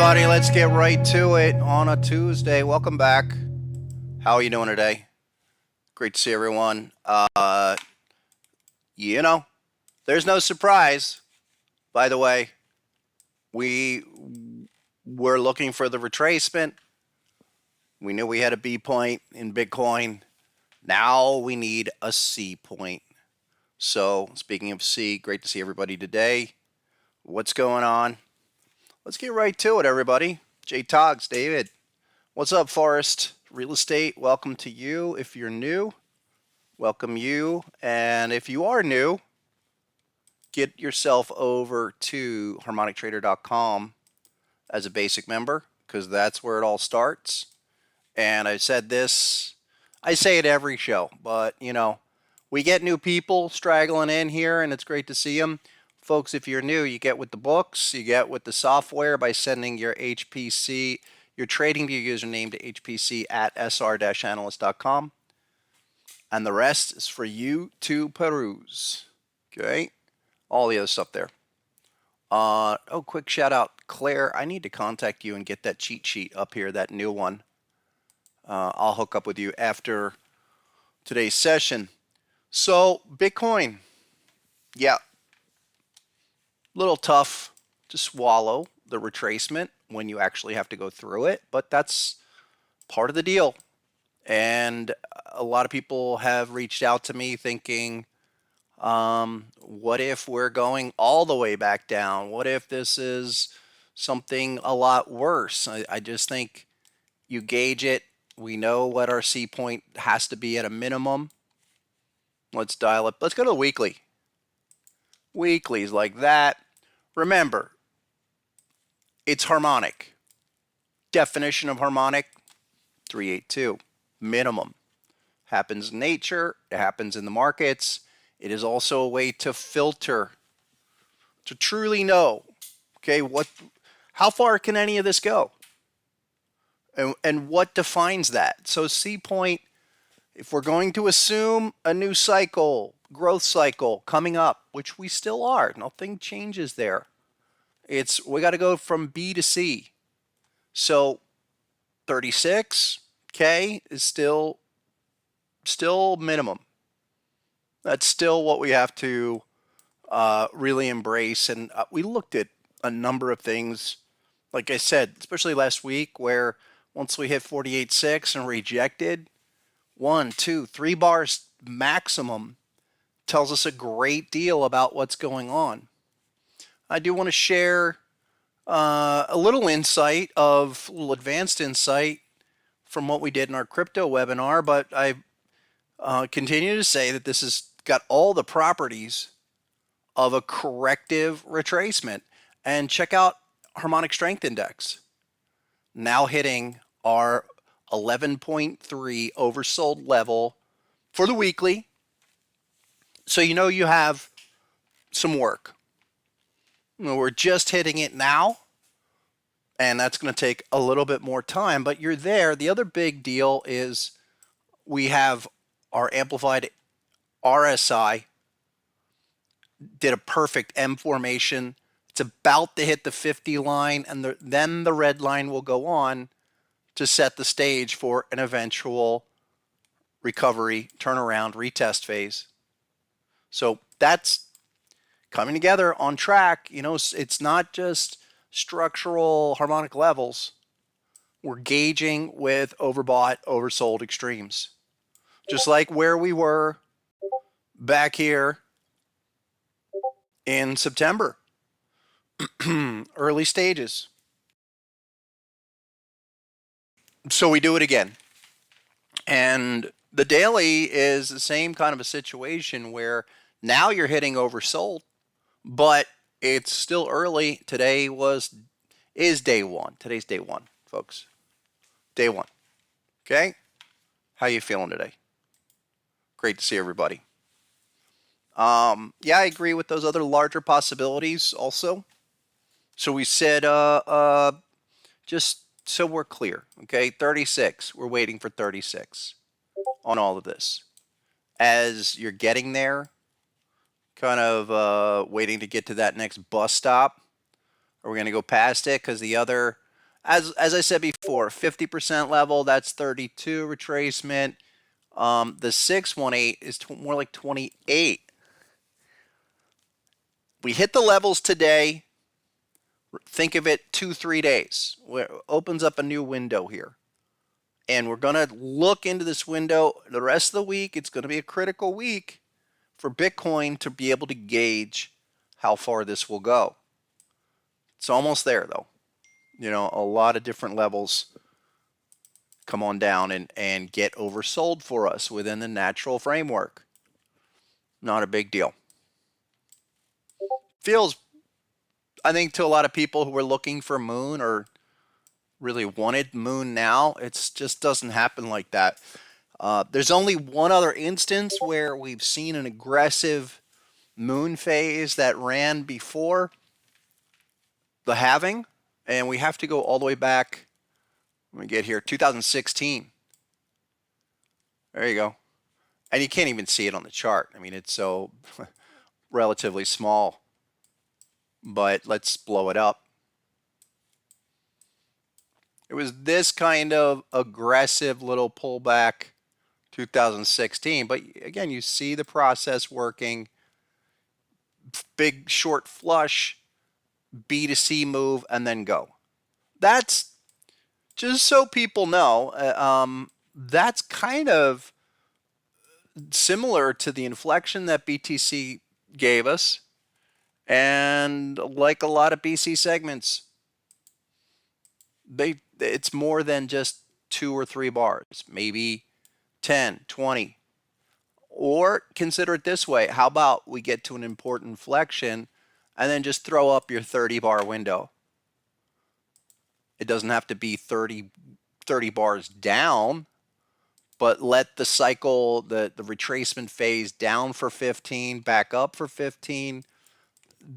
everybody. Let's get right to it on a Tuesday. Welcome back. How are you doing today? Great to see everyone. You know, there's no surprise. By the way, we were looking for the retracement. We knew we had a B point in Bitcoin. Now we need a C point. So, speaking of C, great to see everybody today. What's going on? Let's get right to it, everybody. J Togs, David. What's up, Forrest? Real estate, welcome to you. If you're new, welcome you. And if you are new, get yourself over to harmonictrader.com as a basic member, because that's where it all starts. And I said this, I say it every show, but you know, we get new people straggling in here and it's great to see them. Folks, if you're new, you get with the books, you get with the software by sending your HPC, your trading view username to hpc@sr-analyst.com. And the rest is for you to peruse. Okay? All the other stuff there. Oh, quick shout out. Claire, I need to contact you and get that cheat sheet up here, that new one. I'll hook up with you after today's session. So, Bitcoin. Yeah. Little tough to swallow the retracement when you actually have to go through it, but that's part of the deal. And a lot of people have reached out to me thinking, what if we're going all the way back down? What if this is something a lot worse? I just think you gauge it. We know what our C point has to be at a minimum. Let's dial up. Let's go to the weekly. Weeklies like that. Remember, it's harmonic. Definition of harmonic, 382, minimum. Happens in nature, it happens in the markets. It is also a way to filter, to truly know, okay, how far can any of this go? And what defines that? So C point, if we're going to assume a new cycle, growth cycle coming up, which we still are, nothing changes there. We got to go from B to C. So 36K is still minimum. That's still what we have to really embrace. And we looked at a number of things, like I said, especially last week, where once we hit 48.6 and rejected, 1, 2, 3 bars maximum, tells us a great deal about what's going on. I do want to share a little advanced insight from what we did in our crypto webinar, but I continue to say that this has got all the properties of a corrective retracement. And check out Harmonic Strength Index, now hitting our 11.3 oversold level for the weekly. So you know you have some work. We're just hitting it now, and that's going to take a little bit more time, but you're there. The other big deal is we have our amplified RSI, did a perfect M formation. It's about to hit the 50 line, and then the red line will go on to set the stage for an eventual recovery, turnaround, retest phase. So that's coming together on track. You know, it's not just structural harmonic levels. We're gauging with overbought, oversold extremes. Just like where we were back here in September. Early stages. So we do it again. And the daily is the same kind of a situation where now you're hitting oversold, but it's still early. Today is day one. Today's day one, folks. Day one. Okay? How you feeling today? Great to see everybody. Yeah, I agree with those other larger possibilities also. So we said, just so we're clear, okay, 36. We're waiting for 36 on all of this. As you're getting there, kind of waiting to get to that next bus stop. Are we going to go past it? Because the other as I said before, 50% level, that's 32 retracement. The 618 is more like 28. We hit the levels today. Think of it 2-3 days. Where it opens up a new window here. And we're going to look into this window the rest of the week. It's going to be a critical week for Bitcoin to be able to gauge how far this will go. It's almost there, though. You know, a lot of different levels come on down and get oversold for us within the natural framework. Not a big deal. Feels, I think, to a lot of people who were looking for Moon or really wanted Moon now, it just doesn't happen like that. There's only one other instance where we've seen an aggressive Moon phase that ran before the halving, and we have to go all the way back. Let me get here, 2016. There you go. And you can't even see it on the chart. I mean, it's so relatively small. But let's blow it up. It was this kind of aggressive little pullback 2016. But again, you see the process working. Big short flush, B2C move, and then go. That's just so people know. That's kind of similar to the inflection that BTC gave us. And like a lot of BC segments, it's more than just 2 or 3 bars, maybe 10, 20. Or consider it this way. How about we get to an important inflection and then just throw up your 30-bar window? It doesn't have to be 30 bars down, but let the cycle, the retracement phase down for 15, back up for 15.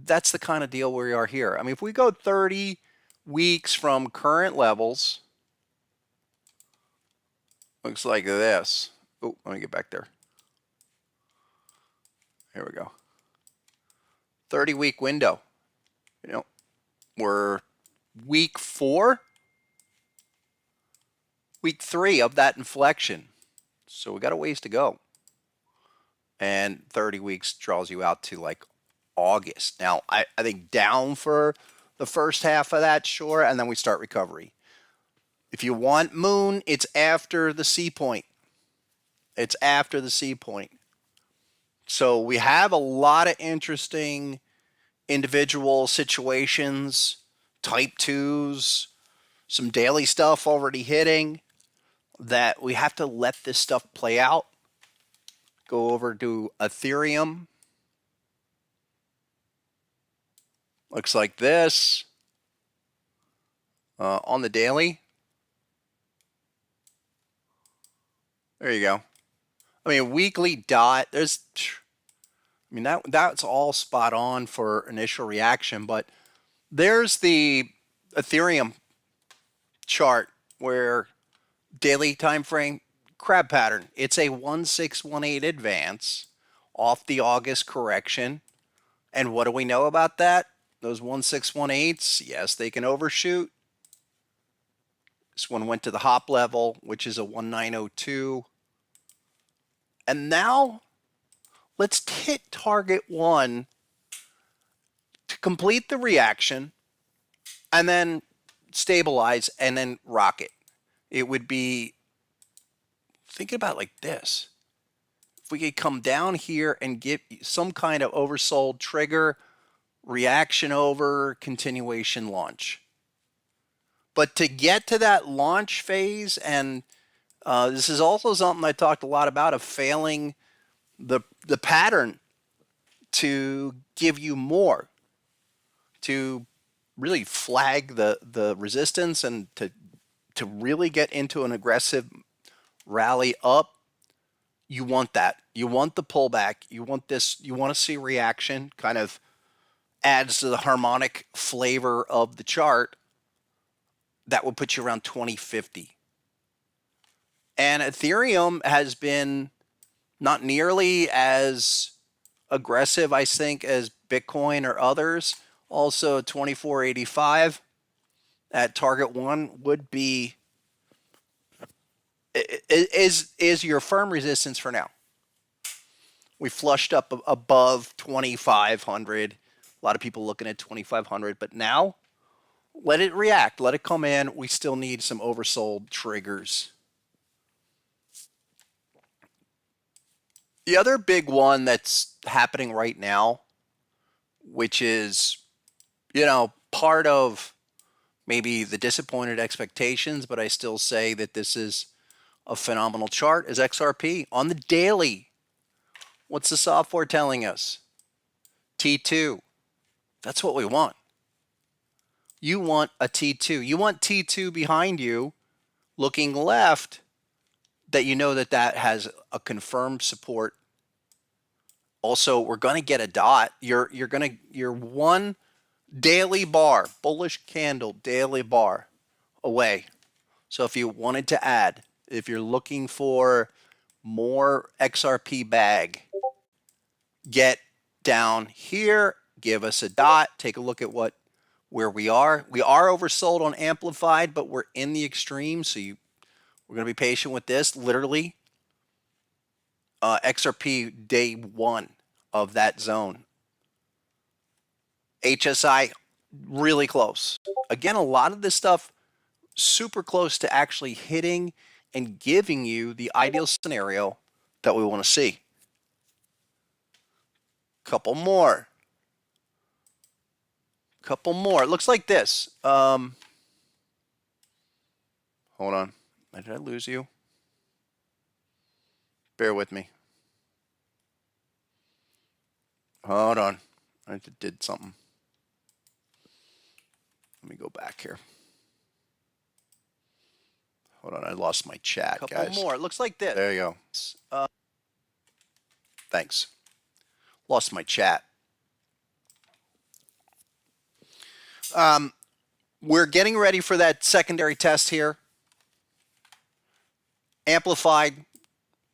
That's the kind of deal we are here. I mean, if we go 30 weeks from current levels, looks like this. Oh, let me get back there. Here we go. 30-week window. You know, we're week 4, week 3 of that inflection. So we got a ways to go. And 30 weeks draws you out to like August. Now, I think down for the first half of that, sure, and then we start recovery. If you want Moon, it's after the C point. It's after the C point. So we have a lot of interesting individual situations, type 2s, some daily stuff already hitting that we have to let this stuff play out. Go over to Ethereum. Looks like this on the daily. There you go. I mean, weekly dot. That's all spot on for initial reaction. But there's the Ethereum chart where daily time frame crab pattern. It's a 1618 advance off the August correction. And what do we know about that? Those 1618s, yes, they can overshoot. This one went to the hop level, which is a 1902. And now let's hit target 1 to complete the reaction and then stabilize and then rock it. It would be, think about it like this. If we could come down here and get some kind of oversold trigger, reaction over, continuation launch. But to get to that launch phase, and this is also something I talked a lot about, of failing the pattern to give you more, to really flag the resistance and to really get into an aggressive rally up. You want that. You want the pullback. You want this. You want to see reaction, kind of adds to the harmonic flavor of the chart. That would put you around 2050. And Ethereum has been not nearly as aggressive, I think, as Bitcoin or others. Also 2485. at target 1 would be is your firm resistance for now. We flushed up above 2,500. A lot of people looking at 2,500, but now let it react. Let it come in. We still need some oversold triggers. The other big one that's happening right now, which is, part of maybe the disappointed expectations, but I still say that this is a phenomenal chart, is XRP. On the daily, what's the software telling us? T2. That's what we want. You want a T2. You want T2 behind you, looking left, that you know that has a confirmed support. Also, we're going to get a dot. You're one daily bar, bullish candle, daily bar away. So if you wanted to add, if you're looking for more XRP bag, get down here, give us a dot, take a look at where we are. We are oversold on amplified, but we're in the extreme, so we're going to be patient with this. Literally, XRP day 1 of that zone. HSI really close. Again, a lot of this stuff super close to actually hitting and giving you the ideal scenario that we want to see. Couple more. It looks like this. Hold on. Did I lose you? Bear with me. Hold on. I did something. Let me go back here. Hold on. I lost my chat, guys. Couple more. It looks like this. There you go. Thanks. Lost my chat. We're getting ready for that secondary test here. Amplified,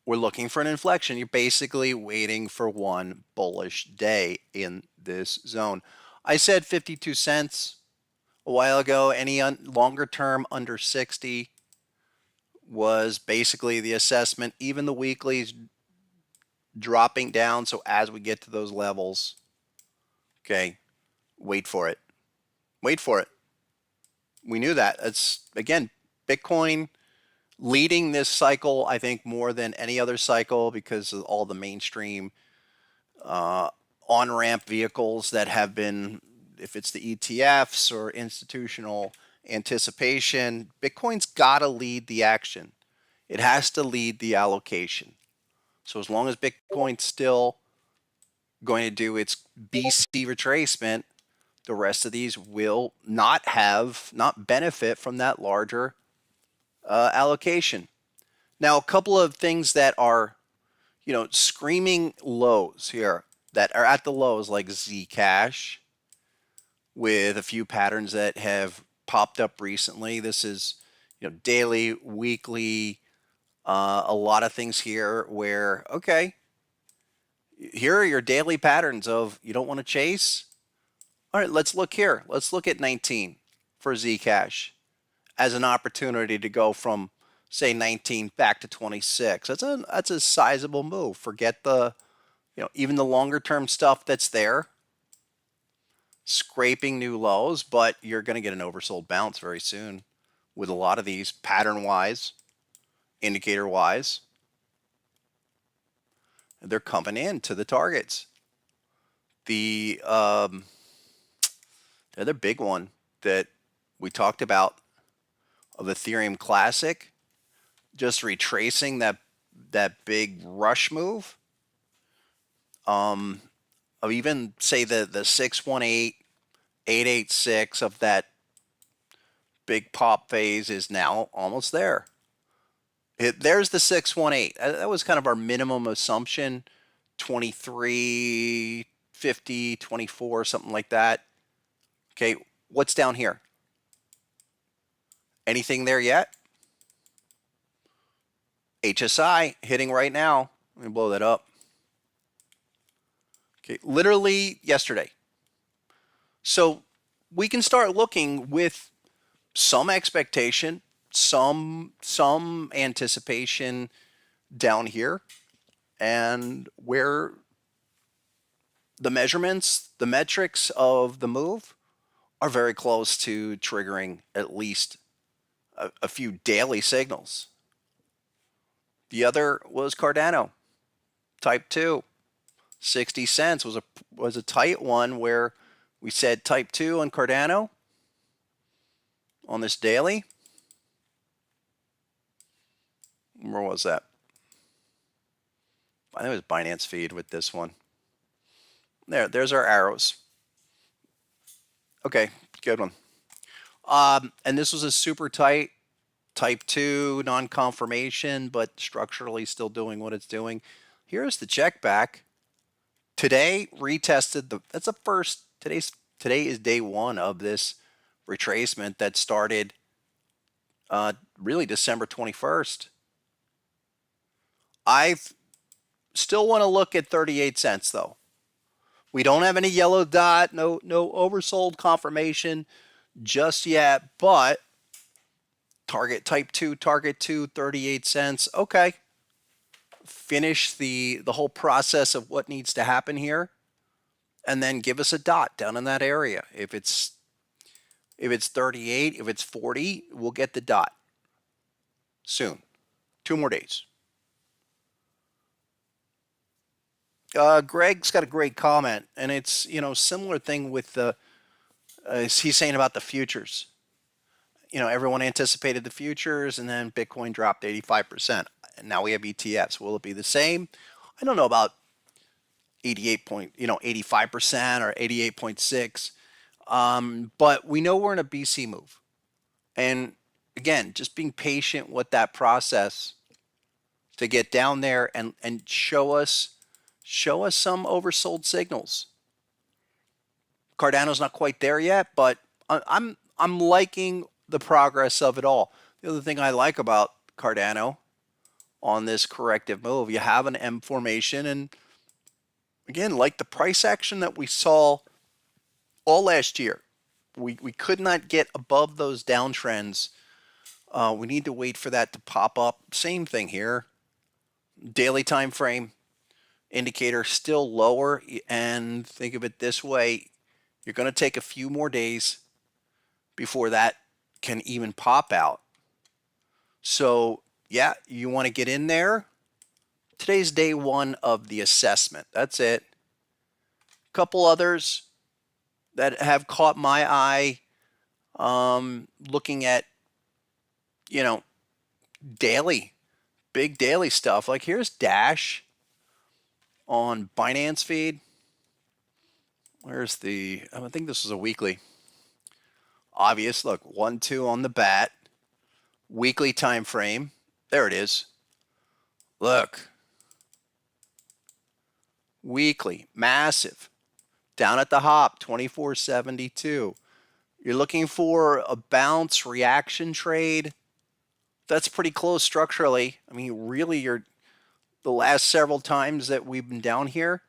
we're looking for an inflection. You're basically waiting for one bullish day in this zone. I said 52 cents a while ago. Any longer term under 60 was basically the assessment. Even the weeklies dropping down. So as we get to those levels, okay, wait for it. Wait for it. We knew that. It's, again, Bitcoin leading this cycle, I think, more than any other cycle because of all the mainstream on-ramp vehicles that have been, if it's the ETFs or institutional anticipation, Bitcoin's got to lead the action. It has to lead the allocation. So as long as Bitcoin's still going to do its BC retracement, the rest of these will not benefit from that larger allocation. Now, a couple of things that are, screaming lows here that are at the lows, like Zcash, with a few patterns that have popped up recently. This is, daily, weekly, a lot of things here where, okay, here are your daily patterns of you don't want to chase. All right, let's look here. Let's look at 19 for Zcash as an opportunity to go from, say, 19 back to 26. That's a sizable move. Forget the, even the longer term stuff that's there, scraping new lows, but you're going to get an oversold bounce very soon with a lot of these pattern wise, indicator wise. They're coming in to the targets. The other big one that we talked about of Ethereum Classic, just retracing that big rush move. Of even say the 618, 886 of that big pop phase is now almost there. There's the 618. That was kind of our minimum assumption. 23, 50, 24, something like that. Okay, what's down here? Anything there yet? HSI hitting right now. Let me blow that up. Okay, literally yesterday. So we can start looking with some expectation, some anticipation down here, and where the measurements, the metrics of the move are very close to triggering at least a few daily signals. The other was Cardano, type 2. 60 cents was a tight one where we said type 2 on Cardano on this daily. Where was that? I think it was Binance feed with this one. There's our arrows. Okay, good one. And this was a super tight type 2 non-confirmation, but structurally still doing what it's doing. Here's the check back. Today retested that's the first, today is day one of this retracement that started really December 21st. I still want to look at 38 cents though. We don't have any yellow dot, no oversold confirmation just yet, but target type 2, 38 cents. Okay. Finish the whole process of what needs to happen here, and then give us a dot down in that area. If it's 38, if it's 40, we'll get the dot soon. 2 more days. Greg's got a great comment, and it's, similar thing with the he's saying about the futures. Everyone anticipated the futures, and then Bitcoin dropped 85%. And now we have ETFs. Will it be the same? I don't know about 85% or 88.6. But we know we're in a BC move. And again, just being patient with that process to get down there and show us some oversold signals. Cardano's not quite there yet, but I'm liking the progress of it all. The other thing I like about Cardano on this corrective move, you have an M formation, and again, like the price action that we saw all last year, we could not get above those downtrends. We need to wait for that to pop up. Same thing here. Daily time frame indicator still lower, and think of it this way, you're going to take a few more days before that can even pop out. So yeah, you want to get in there. Today's day one of the assessment. That's it. A couple others that have caught my eye, looking at, daily, big daily stuff. Like here's Dash on Binance feed. Where's I think this was a weekly. Obvious, look, 1-2 on the bat. Weekly time frame. There it is. Look. Weekly, massive. Down at the hop, 24.72. You're looking for a bounce reaction trade. That's pretty close structurally. I mean, really, the last several times that we've been down here,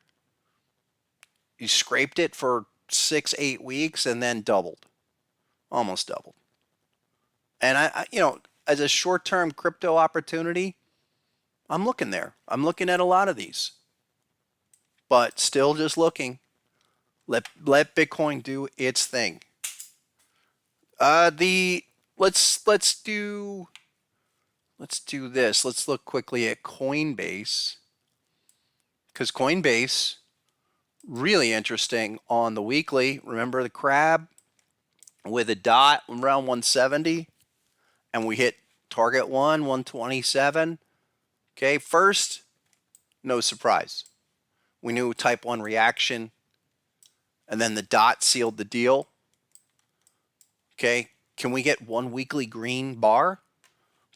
you scraped it for 6-8 weeks and then doubled. Almost doubled. And I as a short-term crypto opportunity, I'm looking there. I'm looking at a lot of these. But still just looking. Let Bitcoin do its thing. Let's do this. Let's look quickly at Coinbase. Because Coinbase, really interesting on the weekly. Remember the crab with a dot around 170, and we hit target 127. Okay, first, no surprise. We knew type 1 reaction, and then the dot sealed the deal. Okay, can we get one weekly green bar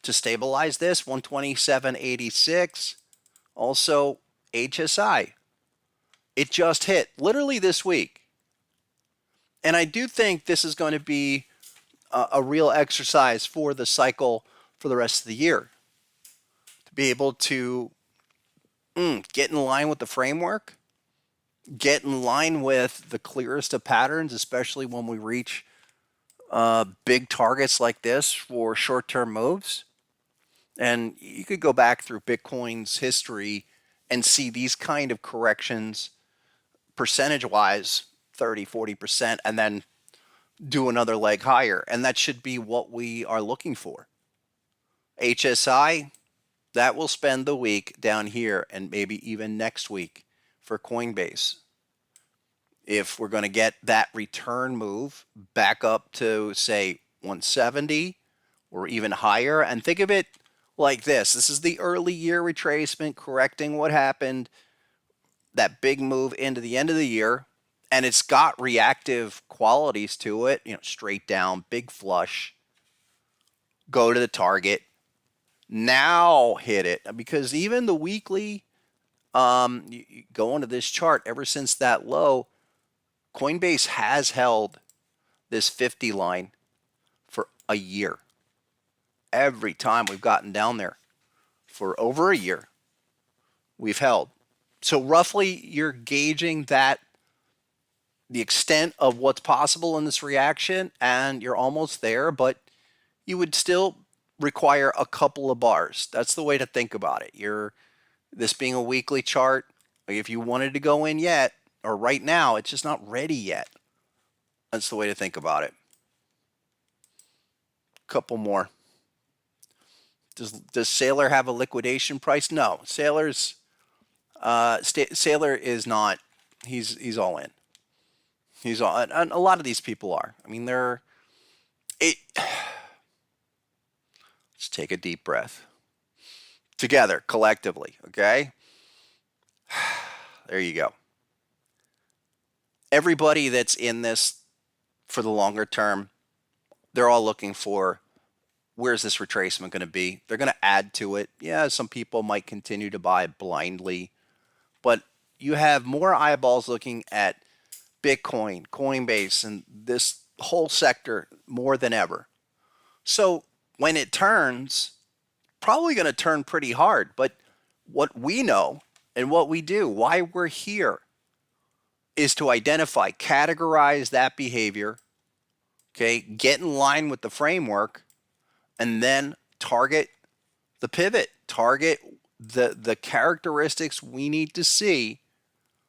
to stabilize this? 127.86. Also, HSI. It just hit literally this week. And I do think this is going to be a real exercise for the cycle for the rest of the year. To be able to get in line with the framework, get in line with the clearest of patterns, especially when we reach big targets like this for short-term moves. And you could go back through Bitcoin's history and see these kind of corrections percentage-wise, 30, 40%, and then do another leg higher. And that should be what we are looking for. HSI, that will spend the week down here and maybe even next week for Coinbase. If we're going to get that return move back up to, say, 170 or even higher, and think of it like this. This is the early year retracement correcting what happened, that big move into the end of the year, and it's got reactive qualities to it, straight down, big flush, go to the target, now hit it, because even the weekly, you go into this chart, ever since that low, Coinbase has held this 50 line for a year. Every time we've gotten down there for over a year, we've held. So roughly you're gauging that, the extent of what's possible in this reaction, and you're almost there, but you would still require a couple of bars. That's the way to think about it. This being a weekly chart, if you wanted to go in yet, or right now, it's just not ready yet. That's the way to think about it. Couple more. Does Sailor have a liquidation price? No. Sailor is not. He's all in. He's all, and a lot of these people are. I mean, let's take a deep breath together, collectively, okay? There you go. Everybody that's in this for the longer term, they're all looking for, where's this retracement going to be? They're going to add to it. Yeah, some people might continue to buy blindly, but you have more eyeballs looking at Bitcoin, Coinbase, and this whole sector more than ever. So when it turns, probably going to turn pretty hard. But what we know and what we do, why we're here, is to identify, categorize that behavior, okay, get in line with the framework, and then target the pivot, target the characteristics we need to see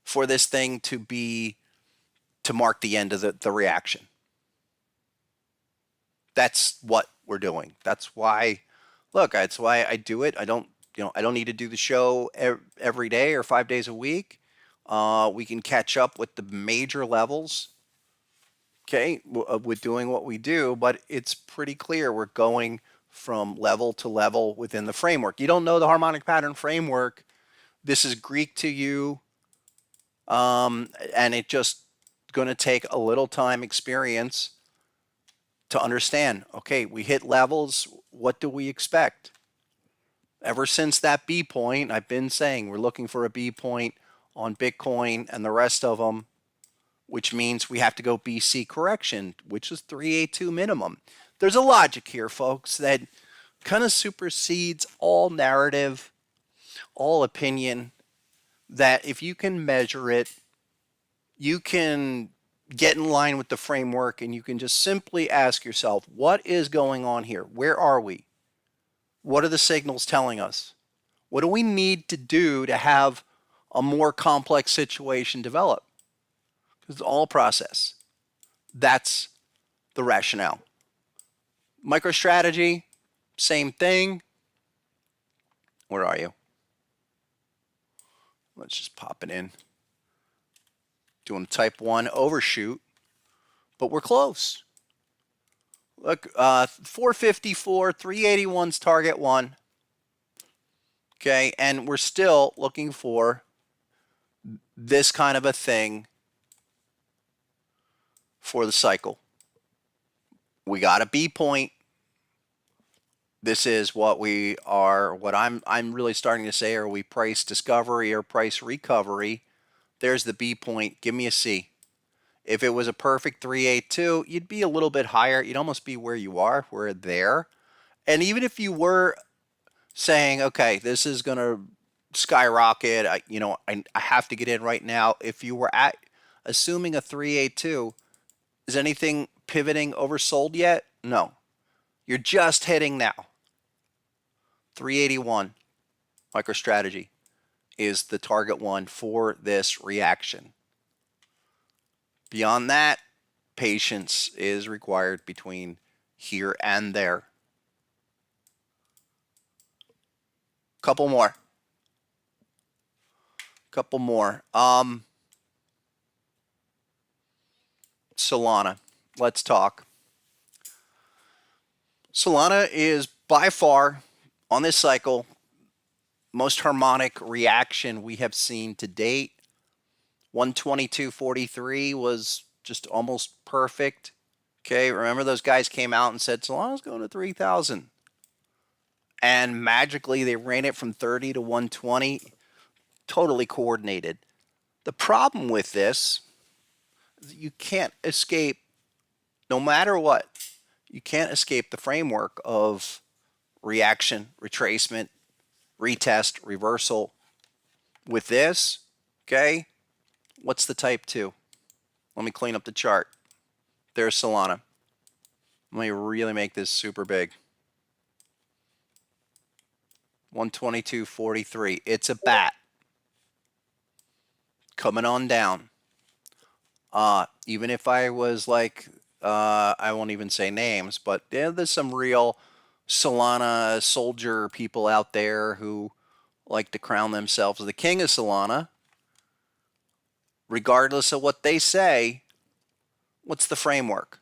for this thing to mark the end of the reaction. That's what we're doing. That's why, look, that's why I do it. I don't need to do the show every day or 5 days a week. We can catch up with the major levels, okay, with doing what we do, but it's pretty clear we're going from level to level within the framework. You don't know the harmonic pattern framework. This is Greek to you, and it just going to take a little time, experience to understand, okay, we hit levels, what do we expect? Ever since that B point, I've been saying we're looking for a B point on Bitcoin and the rest of them, which means we have to go BC correction, which is 382 minimum. There's a logic here, folks, that kind of supersedes all narrative, all opinion, that if you can measure it, you can get in line with the framework, and you can just simply ask yourself, what is going on here? Where are we? What are the signals telling us? What do we need to do to have a more complex situation develop? Because it's all process. That's the rationale. MicroStrategy, same thing. Where are you? Let's just pop it in. Doing type 1 overshoot, but we're close. Look, 454, 381's target 1. Okay, and we're still looking for this kind of a thing for the cycle. We got a B point. This is what we are, what I'm really starting to say, are we price discovery or price recovery? There's the B point. Give me a C. If it was a perfect 382, you'd be a little bit higher. You'd almost be where you are. We're there. And even if you were saying, okay, this is going to skyrocket, I have to get in right now. If you were assuming a 382, is anything pivoting oversold yet? No. You're just hitting now. 381 MicroStrategy is the target one for this reaction. Beyond that, patience is required between here and there. Couple more. Solana. Let's talk. Solana is by far, on this cycle, most harmonic reaction we have seen to date. 122.43 was just almost perfect. Okay, remember those guys came out and said Solana's going to 3,000. And magically they ran it from 30 to 120. Totally coordinated. The problem with this is you can't escape, no matter what, you can't escape the framework of reaction, retracement, retest, reversal. With this, okay, what's the type 2? Let me clean up the chart. There's Solana. Let me really make this super big. 122.43. It's a bat. Coming on down. Even if I was like, I won't even say names, but yeah, there's some real Solana soldier people out there who like to crown themselves the king of Solana. Regardless of what they say, what's the framework?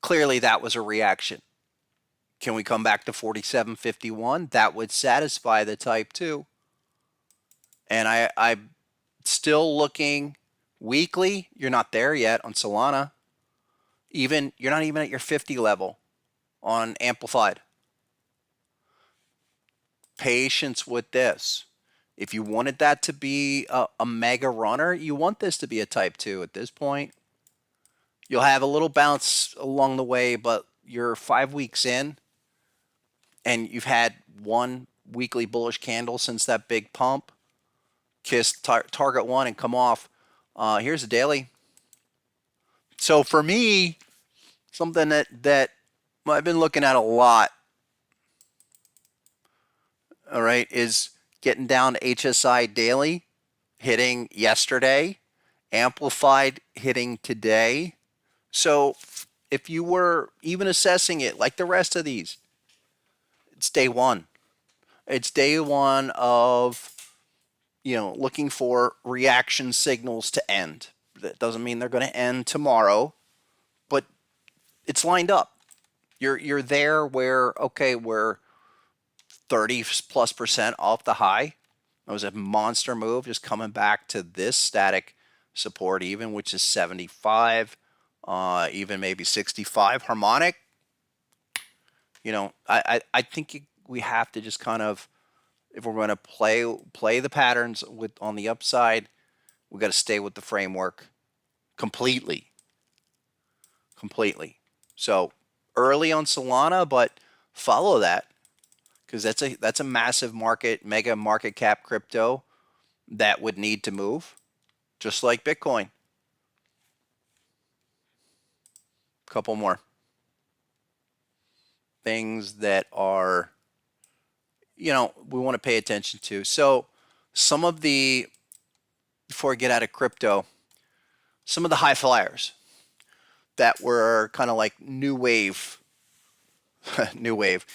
Clearly that was a reaction. Can we come back to 47.51? That would satisfy the type 2. And I'm still looking weekly. You're not there yet on Solana. You're not even at your 50 level on amplified. Patience with this. If you wanted that to be a mega runner, you want this to be a type 2 at this point. You'll have a little bounce along the way, but you're 5 weeks in and you've had one weekly bullish candle since that big pump. Kiss target 1 and come off. Here's a daily. So for me, something that I've been looking at a lot, all right, is getting down to HSI daily, hitting yesterday, amplified hitting today. So if you were even assessing it like the rest of these, it's day one. It's day one of, looking for reaction signals to end. That doesn't mean they're going to end tomorrow, but it's lined up. You're there where, okay, we're 30+% off the high. It was a monster move, just coming back to this static support even, which is 75, even maybe 65. Harmonic, I think we have to just kind of, if we're going to play the patterns on the upside, we got to stay with the framework completely. So early on Solana, but follow that, because that's a massive market, mega market cap crypto that would need to move, just like Bitcoin. Couple more things that are, we want to pay attention to. So some of the, before I get out of crypto, some of the high flyers that were kind of like new wave, new wave,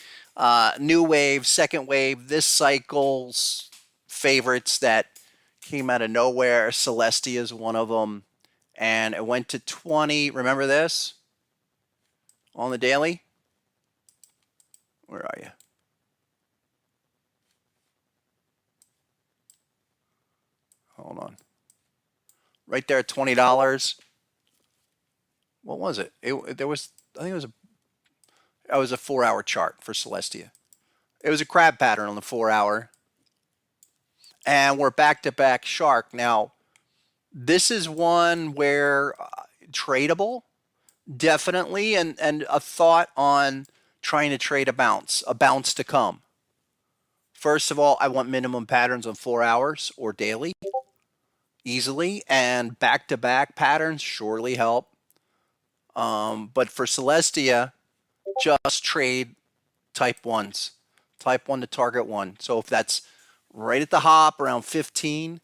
second wave, this cycle's favorites that came out of nowhere. Celestia is one of them, and it went to 20. Remember this on the daily? Where are you? Hold on. Right there at $20. What was it? I think it was a 4-hour chart for Celestia. It was a crab pattern on the 4-hour. And we're back-to-back shark. Now, this is one where tradable, definitely, and a thought on trying to trade a bounce to come. First of all, I want minimum patterns on 4 hours or daily, easily, and back-to-back patterns surely help. But for Celestia, just trade type 1s. Type 1 to target 1. So if that's right at the hop around 15,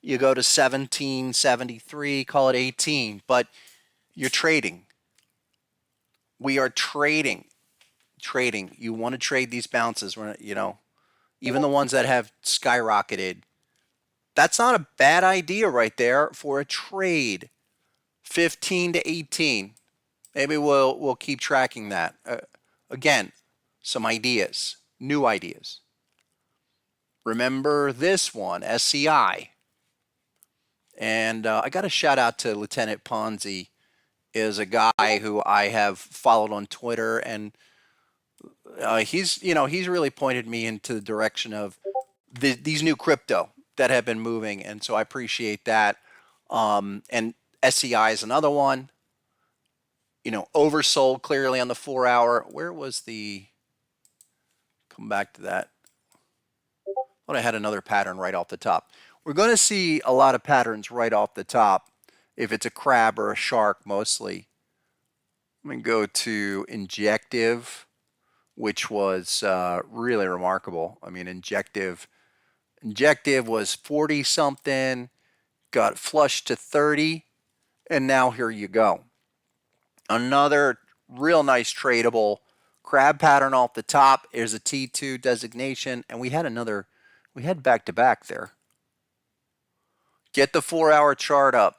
you go to 1773, call it 18. But you're trading. We are trading. Trading. You want to trade these bounces, you know, even the ones that have skyrocketed. That's not a bad idea right there for a trade. 15 to 18. Maybe we'll keep tracking that. Again, some ideas, new ideas. Remember this one, SCI. And I got a shout out to Lieutenant Ponzi, is a guy who I have followed on Twitter, and he's really pointed me into the direction of these new crypto that have been moving, and so I appreciate that. And SCI is another one. You know, oversold clearly on the 4-hour. Where was the? Come back to that. Thought I had another pattern right off the top. We're going to see a lot of patterns right off the top. If it's a crab or a shark, mostly. Let me go to injective, which was really remarkable. I mean, injective was 40 something, got flushed to 30, and now here you go. Another real nice tradable crab pattern off the top. There's a T2 designation, and we had back to back there. Get the 4-hour chart up.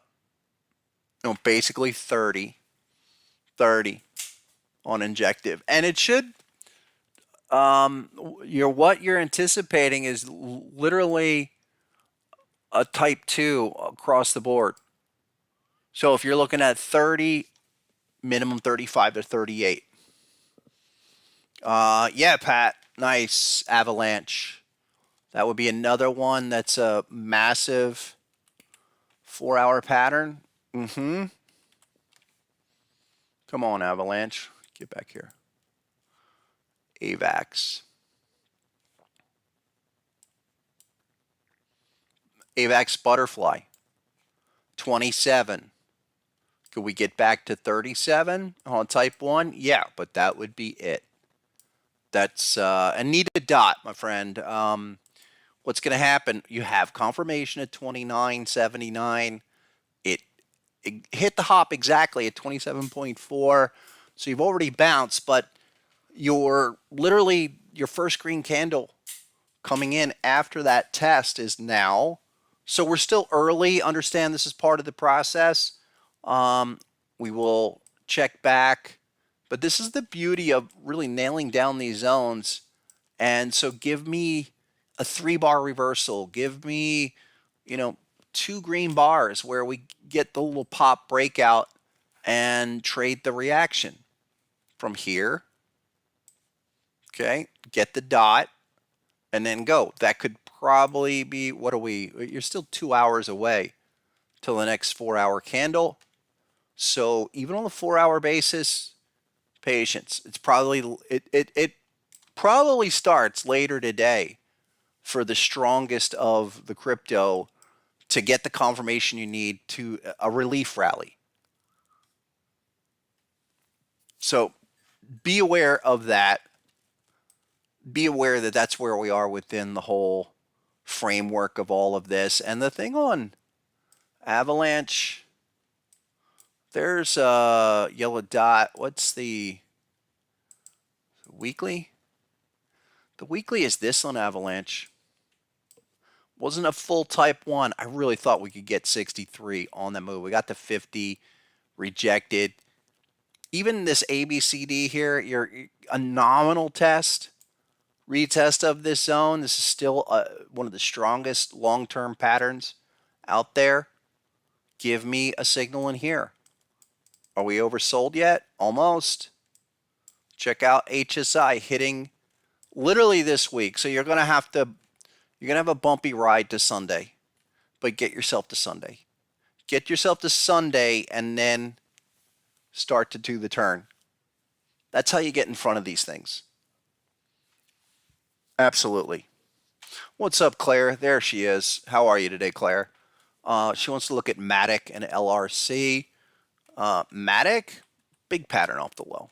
You know, basically 30 on injective, and it should. What you're anticipating is literally a type 2 across the board. So if you're looking at 30, minimum 35 to 38. Yeah, Pat, nice avalanche. That would be another one that's a massive 4-hour pattern. Come on, avalanche. Get back here. AVAX. AVAX butterfly. 27. Could we get back to 37 on type 1? Yeah, but that would be it. That's Anita Dot, my friend. What's going to happen? You have confirmation at 29.79. It hit the hop exactly at 27.4. So you've already bounced, but literally your first green candle coming in after that test is now. So we're still early. Understand this is part of the process. We will check back, but this is the beauty of really nailing down these zones. And so give me a 3-bar reversal. Give me, 2 green bars where we get the little pop breakout and trade the reaction from here. Okay, get the dot and then go. That could probably be, you're still 2 hours away till the next 4-hour candle. So even on the 4-hour basis, patience. It probably starts later today for the strongest of the crypto to get the confirmation you need to a relief rally. So be aware of that. Be aware that that's where we are within the whole framework of all of this. And the thing on Avalanche, there's a yellow dot. What's the weekly? The weekly is this on Avalanche. Wasn't a full type 1. I really thought we could get 63 on the move. We got the 50 rejected. Even this ABCD here, a nominal test, retest of this zone. This is still one of the strongest long-term patterns out there. Give me a signal in here. Are we oversold yet? Almost. Check out HSI hitting literally this week. So you're going to have a bumpy ride to Sunday, but get yourself to Sunday. Get yourself to Sunday and then start to do the turn. That's how you get in front of these things. Absolutely. What's up, Claire? There she is. How are you today, Claire? She wants to look at Matic and LRC. Matic, Big pattern off the low.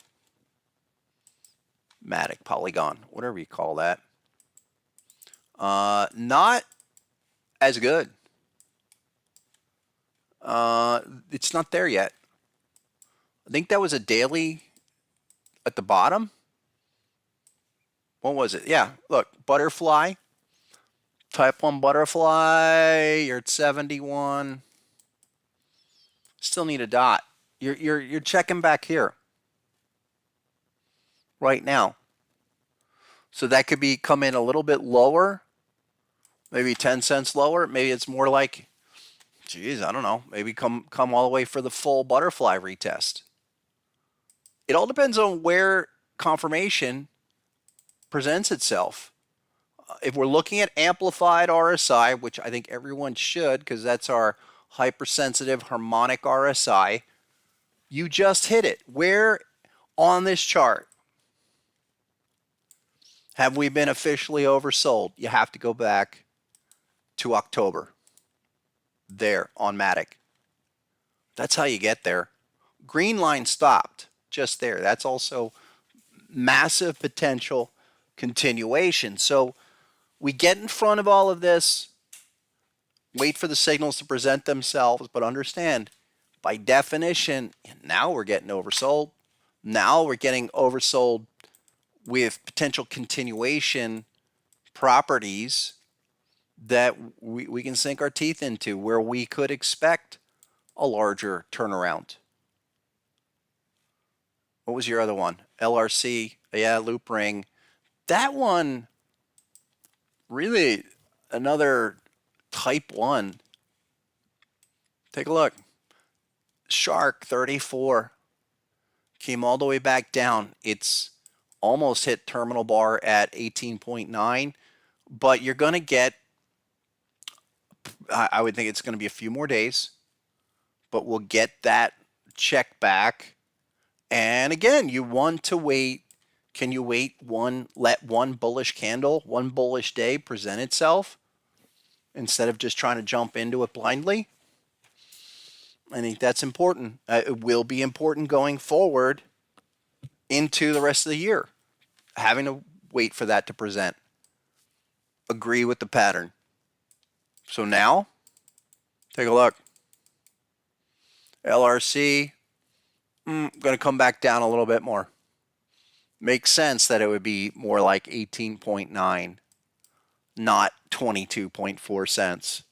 Matic, Polygon, whatever you call that. Not as good. It's not there yet. I think that was a daily at the bottom. What was it? Yeah, look, butterfly. Type 1 butterfly. You're at 71. Still need a dot. You're checking back here right now. So that could be come in a little bit lower, maybe 10 cents lower. Maybe it's more like, geez, I don't know. Maybe come all the way for the full butterfly retest. It all depends on where confirmation presents itself. If we're looking at amplified RSI, which I think everyone should, because that's our hypersensitive harmonic RSI, you just hit it. Where on this chart have we been officially oversold? You have to go back to October. There on Matic. That's how you get there. Green line stopped just there. That's also massive potential continuation. So we get in front of all of this, wait for the signals to present themselves, but understand, by definition, now we're getting oversold. Now we're getting oversold with potential continuation properties that we can sink our teeth into, where we could expect a larger turnaround. What was your other one? LRC, yeah, Loopring. That one, really another type 1. Take a look. Shark 34 came all the way back down. It's almost hit terminal bar at 18.9, but you're going to get, I would think it's going to be a few more days, but we'll get that check back. And again, you want to wait. Can you wait let one bullish candle, one bullish day present itself instead of just trying to jump into it blindly? I think that's important. It will be important going forward into the rest of the year, having to wait for that to present. Agree with the pattern. So now, take a look. LRC, going to come back down a little bit more. Makes sense that it would be more like 18.9, not 22.4 cents.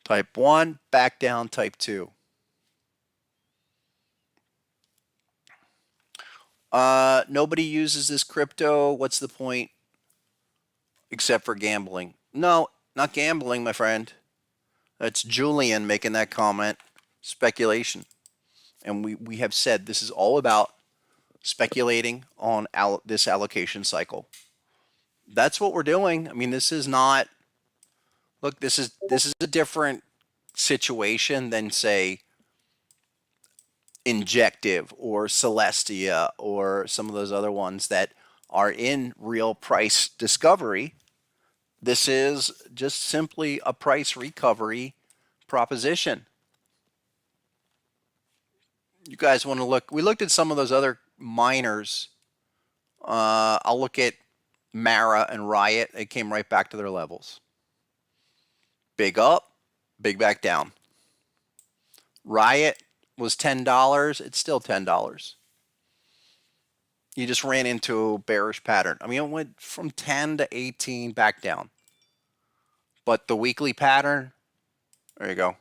Type 1, back down type 2. Nobody uses this crypto. What's the point? Except for gambling. No, not gambling, my friend. That's Julian making that comment. Speculation. And we have said this is all about speculating on this allocation cycle. That's what we're doing. I mean, this is not, look, this is a different situation than, say, Injective or Celestia or some of those other ones that are in real price discovery. This is just simply a price recovery proposition. You guys want to look, we looked at some of those other miners. I'll look at Mara and Riot. They came right back to their levels. Big up, big back down. Riot was $10. It's still $10. You just ran into a bearish pattern. I mean, it went from 10 to 18 back down. But the weekly pattern, there you go.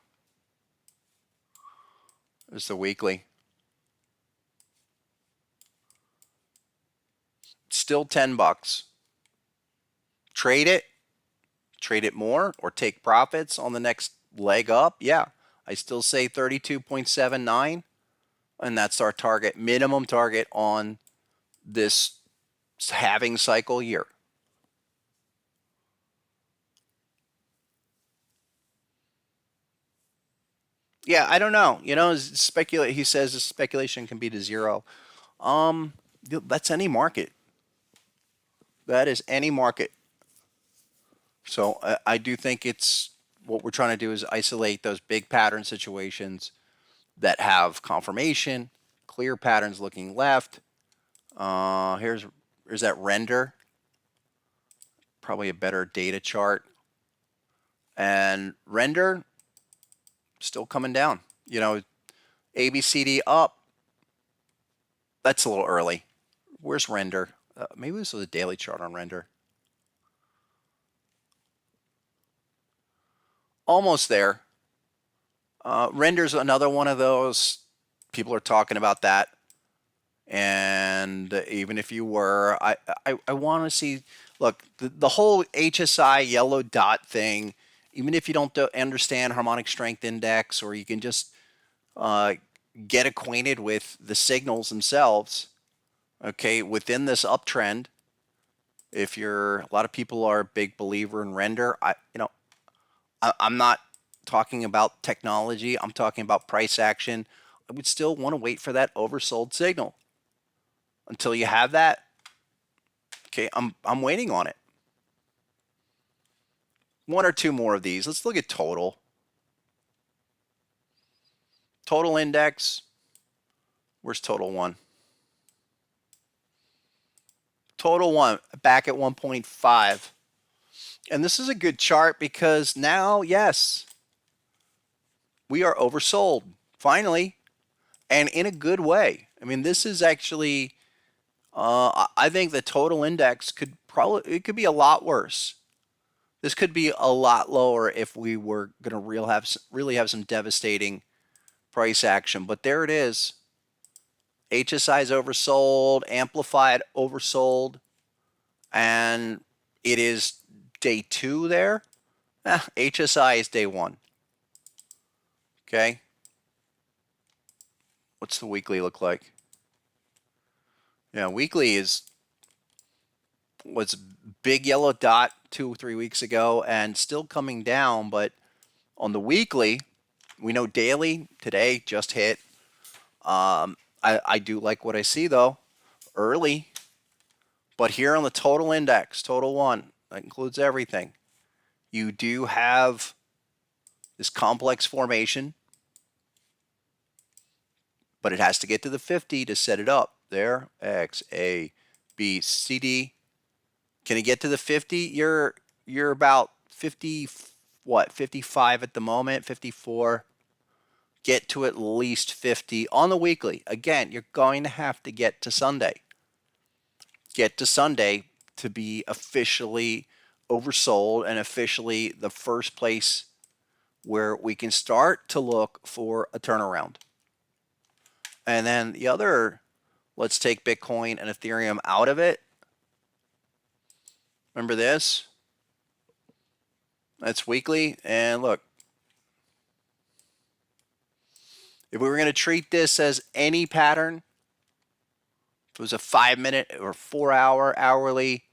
There's the weekly. Still $10. Trade it more, or take profits on the next leg up. Yeah, I still say 32.79, and that's our target, minimum target on this halving cycle year. Yeah, I don't know. You know, speculate. He says the speculation can be to zero. That's any market. That is any market. So I do think it's what we're trying to do is isolate those big pattern situations that have confirmation, clear patterns looking left. Here's that render. Probably a better data chart. And render still coming down. You know, ABCD up. That's a little early. Where's render? Maybe this was a daily chart on render. Almost there. Render's another one of those. People are talking about that. And even if you were, I want to see, look, the whole HSI yellow dot thing, even if you don't understand harmonic strength index, or you can just get acquainted with the signals themselves, okay, within this uptrend, if you're, a lot of people are a big believer in render. I'm not talking about technology. I'm talking about price action. I would still want to wait for that oversold signal. Until you have that, okay, I'm waiting on it. One or two more of these. Let's look at total. Total index. Where's total one? Total one back at 1.5. And this is a good chart because now, yes, we are oversold finally, and in a good way. I mean, this is actually, I think the total index could be a lot worse. This could be a lot lower if we were going to really have some devastating price action. But there it is. HSI is oversold, amplified oversold, and it is day 2 there. HSI is day 1. Okay. What's the weekly look like? Yeah, weekly was big yellow dot 2 or 3 weeks ago and still coming down, but on the weekly, we know daily today just hit. I do like what I see though, early, but here on the total index, total one, that includes everything. You do have this complex formation, but it has to get to the 50 to set it up. There, X, A, B, C, D. Can it get to the 50? You're about 50, what, 55 at the moment, 54. Get to at least 50 on the weekly. Again, you're going to have to get to Sunday. Get to Sunday to be officially oversold and officially the first place where we can start to look for a turnaround. And then the other, let's take Bitcoin and Ethereum out of it. Remember this? That's weekly. And look, if we were going to treat this as any pattern, if it was a 5-minute or 4-hour hourly,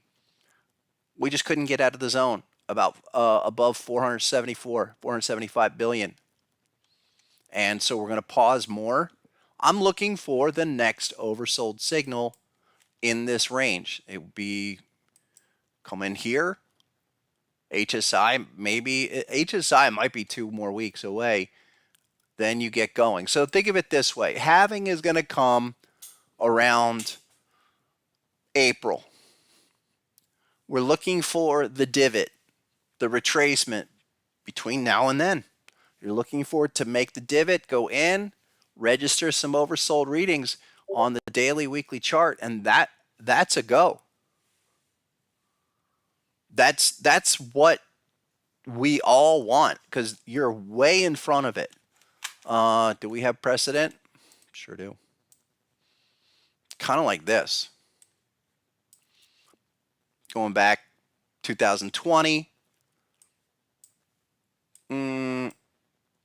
we just couldn't get out of the zone about above 475 billion. And so we're going to pause more. I'm looking for the next oversold signal in this range. It would be come in here. HSI might be 2 more weeks away. Then you get going. So think of it this way. Halving is going to come around April. We're looking for the divot, the retracement between now and then. You're looking for it to make the divot, go in, register some oversold readings on the daily, weekly chart, and that's a go. That's what we all want because you're way in front of it. Do we have precedent? Sure do. Kind of like this. Going back 2020.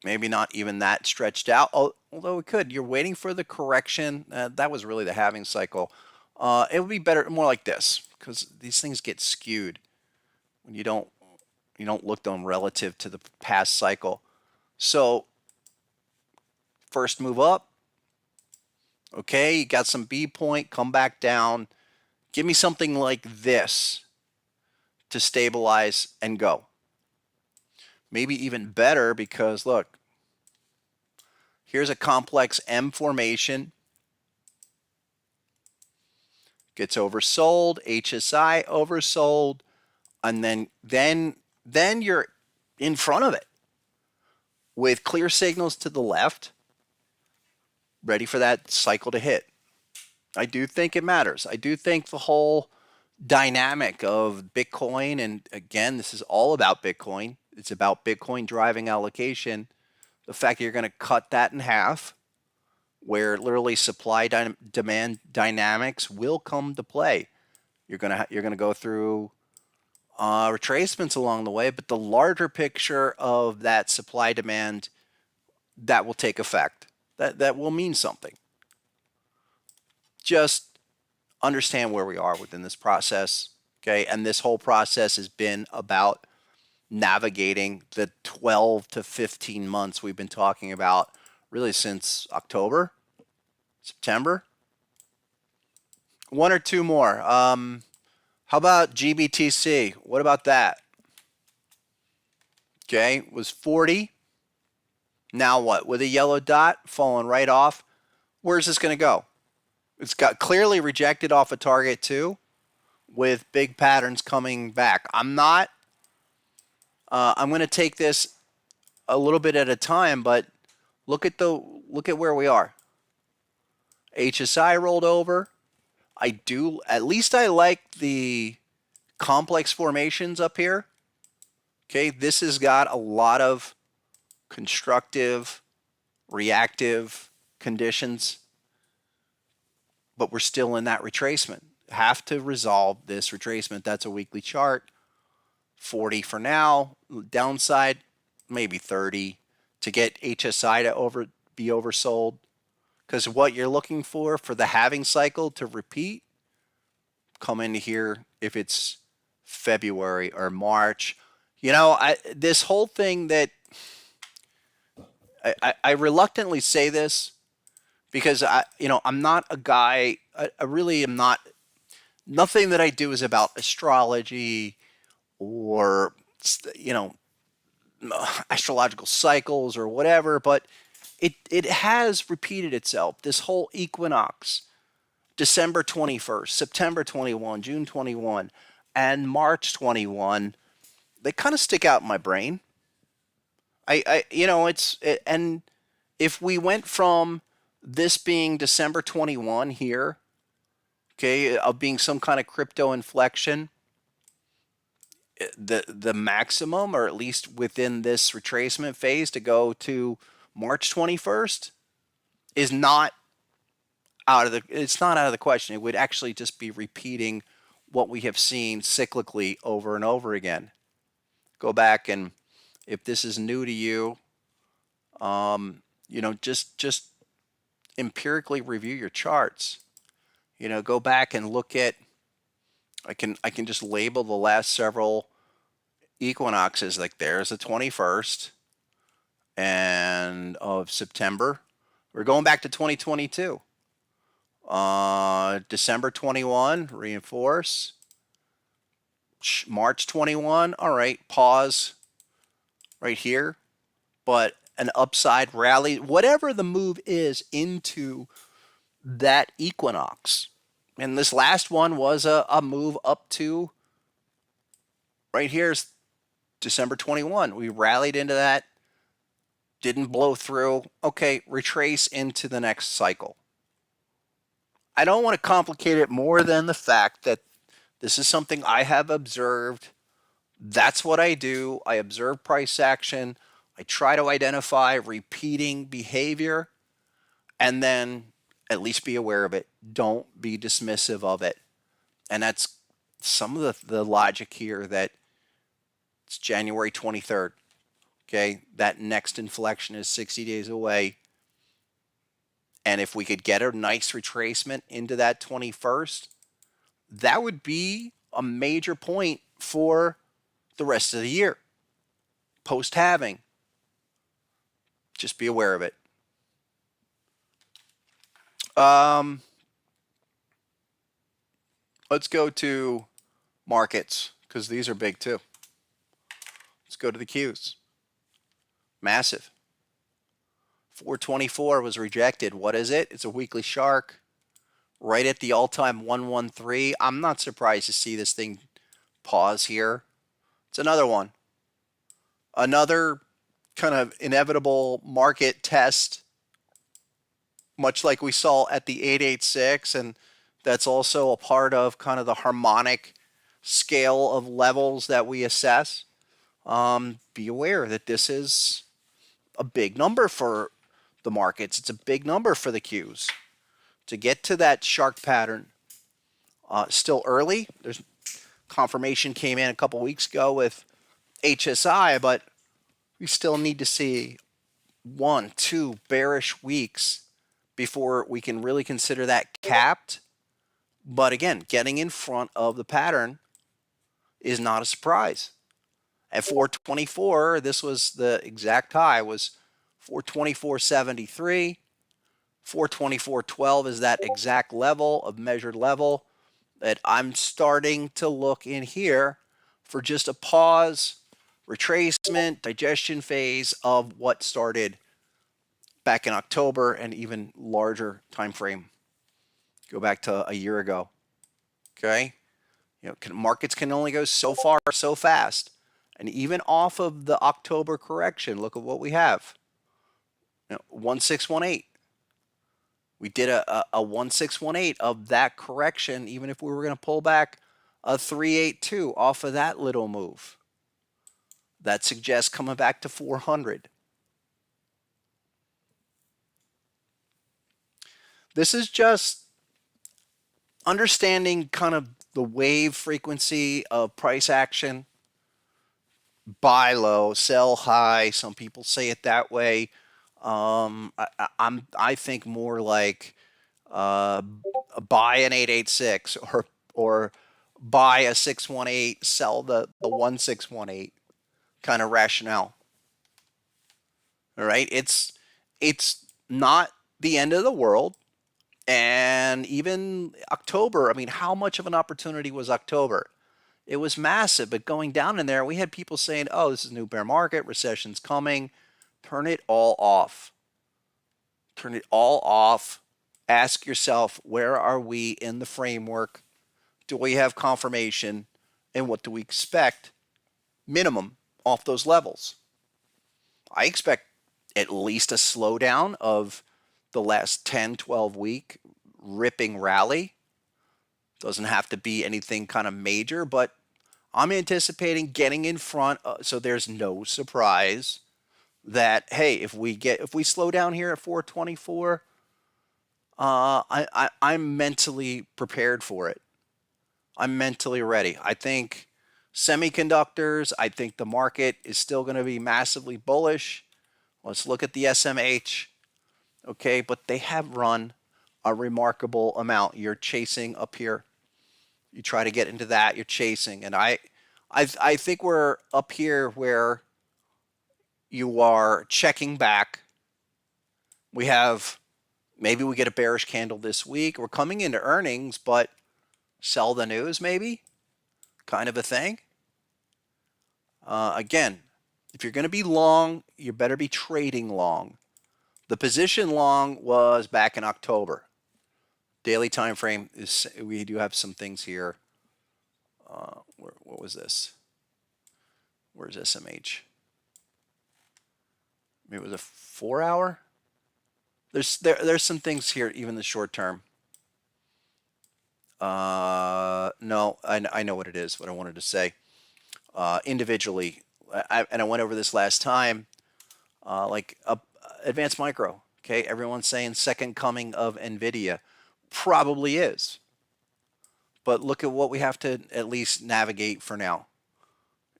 Maybe not even that stretched out, although it could. You're waiting for the correction. That was really the halving cycle. It would be better, more like this, because these things get skewed when you don't look at them relative to the past cycle. So first move up. Okay, you got some B point, come back down. Give me something like this to stabilize and go. Maybe even better because look, here's a complex M formation. gets oversold, HSI oversold, and then you're in front of it with clear signals to the left, ready for that cycle to hit. I do think it matters. I do think the whole dynamic of Bitcoin, and again, this is all about Bitcoin. It's about Bitcoin driving allocation. The fact that you're going to cut that in half, where literally supply demand dynamics will come to play. You're gonna go through retracements along the way, but the larger picture of that supply demand, that will take effect. That will mean something. Just understand where we are within this process, okay? And this whole process has been about navigating the 12 to 15 months we've been talking about, really since October, September. One or two more. How about GBTC? What about that? Okay, it was 40. Now what? With a yellow dot falling right off. Where's this going to go? It's got clearly rejected off a target too, with big patterns coming back. I'm going to take this a little bit at a time, but look at where we are. HSI rolled over. At least I like the complex formations up here. Okay, this has got a lot of constructive, reactive conditions, but we're still in that retracement. Have to resolve this retracement. That's a weekly chart. 40 for now. Downside, maybe 30 to get HSI to be oversold. Because what you're looking for the halving cycle to repeat, come into here if it's February or March. You know, this whole thing that I reluctantly say this because I'm not a guy. I really am not. Nothing that I do is about astrology or astrological cycles or whatever. But it has repeated itself. This whole equinox, December 21st, September 21, June 21, and March 21. They kind of stick out in my brain. And if we went from this being December 21 here, okay, of being some kind of crypto inflection, the maximum, or at least within this retracement phase, to go to March 21st is not it's not out of the question. It would actually just be repeating what we have seen cyclically over and over again. Go back, and if this is new to you, just empirically review your charts. Go back and look at. I can just label the last several equinoxes. Like there's the 21st and of September. We're going back to 2022. December 21, reinforce. March 21, all right, pause right here. But an upside rally, whatever the move is into that equinox. And this last one was a move up to right here's December 21. We rallied into that, didn't blow through. Okay, retrace into the next cycle. I don't want to complicate it more than the fact that this is something I have observed. That's what I do. I observe price action. I try to identify repeating behavior, and then at least be aware of it. Don't be dismissive of it. And that's some of the logic here, that it's January 23rd. Okay, that next inflection is 60 days away. And if we could get a nice retracement into that 21st, that would be a major point for the rest of the year. Post-halving. Just be aware of it. Let's go to markets, because these are big too. Let's go to the Qs. Massive. 424 was rejected. What is it? It's a weekly shark. right at the all-time 113. I'm not surprised to see this thing pause here. It's another one. Another kind of inevitable market test, much like we saw at the 886, and that's also a part of kind of the harmonic scale of levels that we assess. Be aware that this is a big number for the markets. It's a big number for the Qs. To get to that shark pattern, still early. There's confirmation came in a couple weeks ago with HSI, but we still need to see 1-2 bearish weeks before we can really consider that capped. But again, getting in front of the pattern is not a surprise. At 424, this was the exact high, was 424.73. 424.12 is that exact level of measured level that I'm starting to look in here for just a pause, retracement, digestion phase of what started back in October and even larger time frame. Go back to a year ago. Okay? Markets can only go so far so fast. And even off of the October correction, look at what we have. 1618. We did a 1618 of that correction, even if we were going to pull back a 382 off of that little move. That suggests coming back to 400. This is just understanding kind of the wave frequency of price action. Buy low, sell high. Some people say it that way. I think more like buy an 886 or buy a 618, sell the 1618 kind of rationale. All right, it's not the end of the world. And even October, I mean, how much of an opportunity was October? It was massive, but going down in there, we had people saying, oh, this is a new bear market, recession's coming. Turn it all off. Turn it all off. Ask yourself, where are we in the framework? Do we have confirmation? And what do we expect minimum off those levels? I expect at least a slowdown of the last 10, 12 week ripping rally. Doesn't have to be anything kind of major, but I'm anticipating getting in front so there's no surprise that, hey, if we slow down here at 424, I'm mentally prepared for it. I'm mentally ready. I think semiconductors, I think the market is still going to be massively bullish. Let's look at the SMH. Okay, but they have run a remarkable amount. You're chasing up here. You try to get into that, you're chasing. And I think we're up here where you are checking back. Maybe we get a bearish candle this week. We're coming into earnings, but sell the news maybe, kind of a thing. Again, if you're going to be long, you better be trading long. The position long was back in October. Daily time frame is, we do have some things here. What was this? Where's SMH? Maybe it was a 4 hour. There's some things here, even the short term. No, I know what it is. What I wanted to say. Individually, I went over this last time. Advanced micro. Okay, everyone's saying second coming of NVIDIA. Probably is. But look at what we have to at least navigate for now.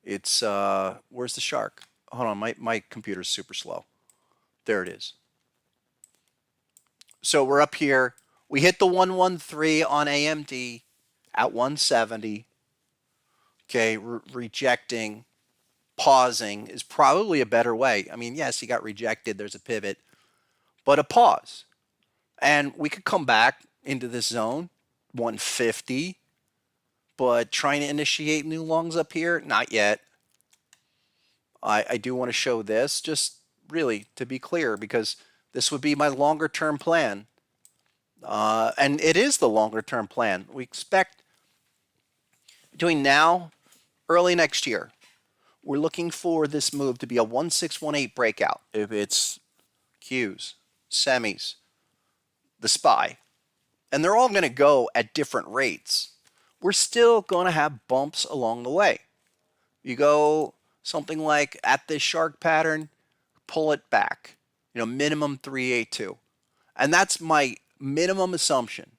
It's where's the shark? Hold on, my computer's super slow. There it is. So we're up here. We hit the 113 on AMD at 170. Okay, rejecting, pausing is probably a better way. I mean, yes, he got rejected. There's a pivot, but a pause. And we could come back into this zone, 150, but trying to initiate new longs up here, not yet. I do want to show this, just really to be clear, because this would be my longer term plan. And it is the longer term plan. We expect between now, early next year, we're looking for this move to be a 1618 breakout. If it's Qs, semis, the SPY, and they're all going to go at different rates, we're still going to have bumps along the way. You go something like at this shark pattern, pull it back, minimum 382. And that's my minimum assumption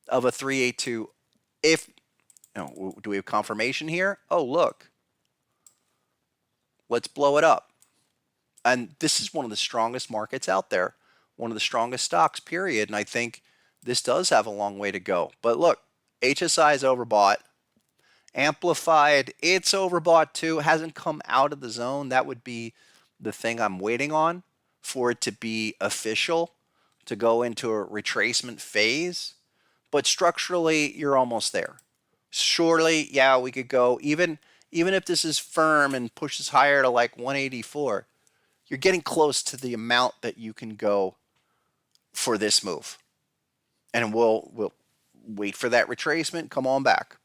of a 382. If, do we have confirmation here? Oh, look, let's blow it up. And this is one of the strongest markets out there, one of the strongest stocks, period. And I think this does have a long way to go. But look, HSI is overbought. Amplified, it's overbought too. It hasn't come out of the zone. That would be the thing I'm waiting on for it to be official, to go into a retracement phase. But structurally, you're almost there. Surely, yeah, we could go, even if this is firm and pushes higher to like 184, you're getting close to the amount that you can go for this move. And we'll wait for that retracement. Come on back.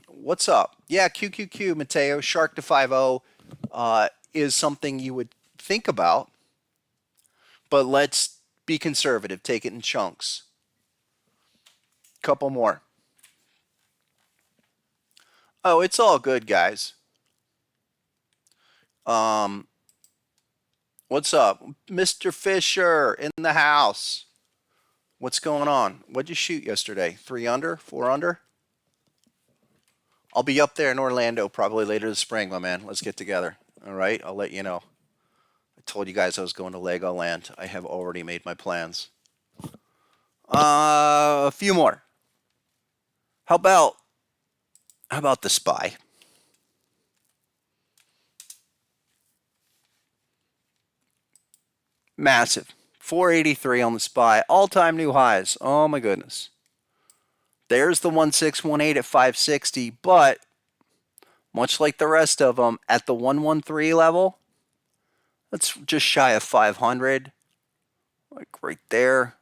What's up? Yeah, QQQ, Mateo, Shark to 50 is something you would think about, but let's be conservative. Take it in chunks. Couple more. Oh, it's all good, guys. What's up? Mr. Fisher in the house. What's going on? What'd you shoot yesterday? 3 under? 4 under? I'll be up there in Orlando probably later this spring, my man. Let's get together. All right? I'll let you know. I told you guys I was going to Legoland. I have already made my plans. A few more. How about the SPY? Massive. 483 on the SPY. All-time new highs. Oh, my goodness. There's the 1618 at 560, but much like the rest of them, at the 113 level, that's just shy of 500. Like right there.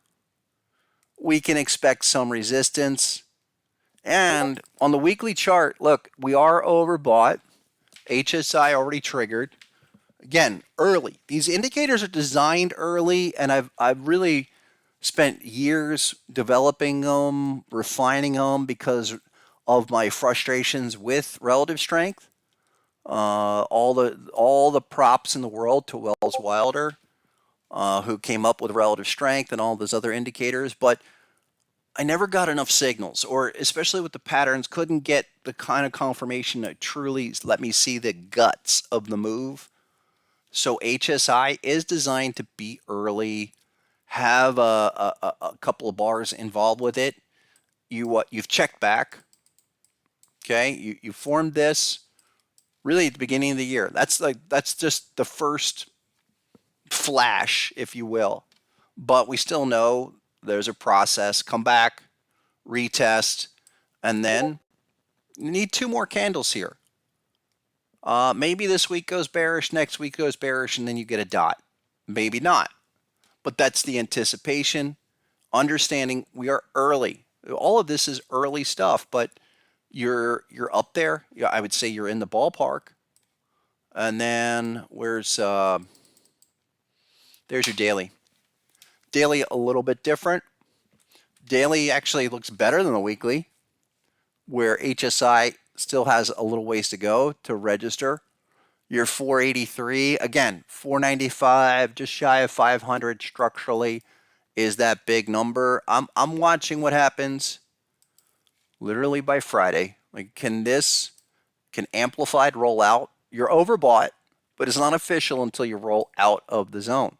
We can expect some resistance. And on the weekly chart, look, we are overbought. HSI already triggered. Again, early. These indicators are designed early, and I've really spent years developing them, refining them because of my frustrations with relative strength. All the props in the world to Wells Wilder, who came up with relative strength and all those other indicators, but I never got enough signals, or especially with the patterns, couldn't get the kind of confirmation that truly let me see the guts of the move. So HSI is designed to be early, have a couple of bars involved with it. You've checked back. Okay, you formed this really at the beginning of the year. That's just the first flash, if you will. But we still know there's a process. Come back, retest, and then you need 2 more candles here. Maybe this week goes bearish, next week goes bearish, and then you get a dot. Maybe not. But that's the anticipation, understanding we are early. All of this is early stuff, but you're up there. I would say you're in the ballpark. And then there's your daily. Daily a little bit different. Daily actually looks better than the weekly, where HSI still has a little ways to go to register. Your 483, again, 495, just shy of 500 structurally is that big number. I'm watching what happens literally by Friday. Like, can amplified roll out? You're overbought, but it's not official until you roll out of the zone.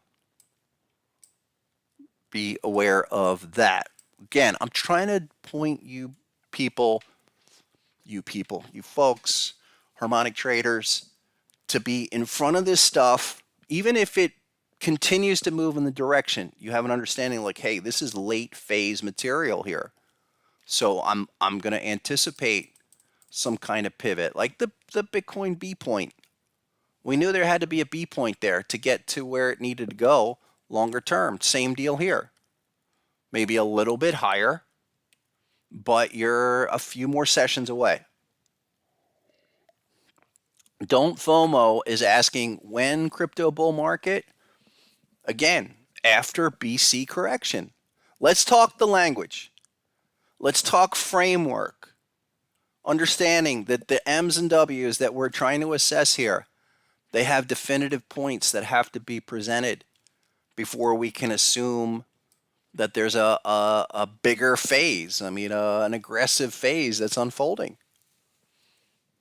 Be aware of that. Again, I'm trying to point you folks, Harmonic traders, to be in front of this stuff, even if it continues to move in the direction. You have an understanding like, hey, this is late phase material here. So I'm going to anticipate some kind of pivot, like the Bitcoin B point. We knew there had to be a B point there to get to where it needed to go longer term. Same deal here. maybe a little bit higher, but you're a few more sessions away. Don't FOMO is asking when crypto bull market? Again, after BC correction. Let's talk the language. Let's talk framework. Understanding that the M's and W's that we're trying to assess here, they have definitive points that have to be presented before we can assume that there's a bigger phase. I mean, an aggressive phase that's unfolding.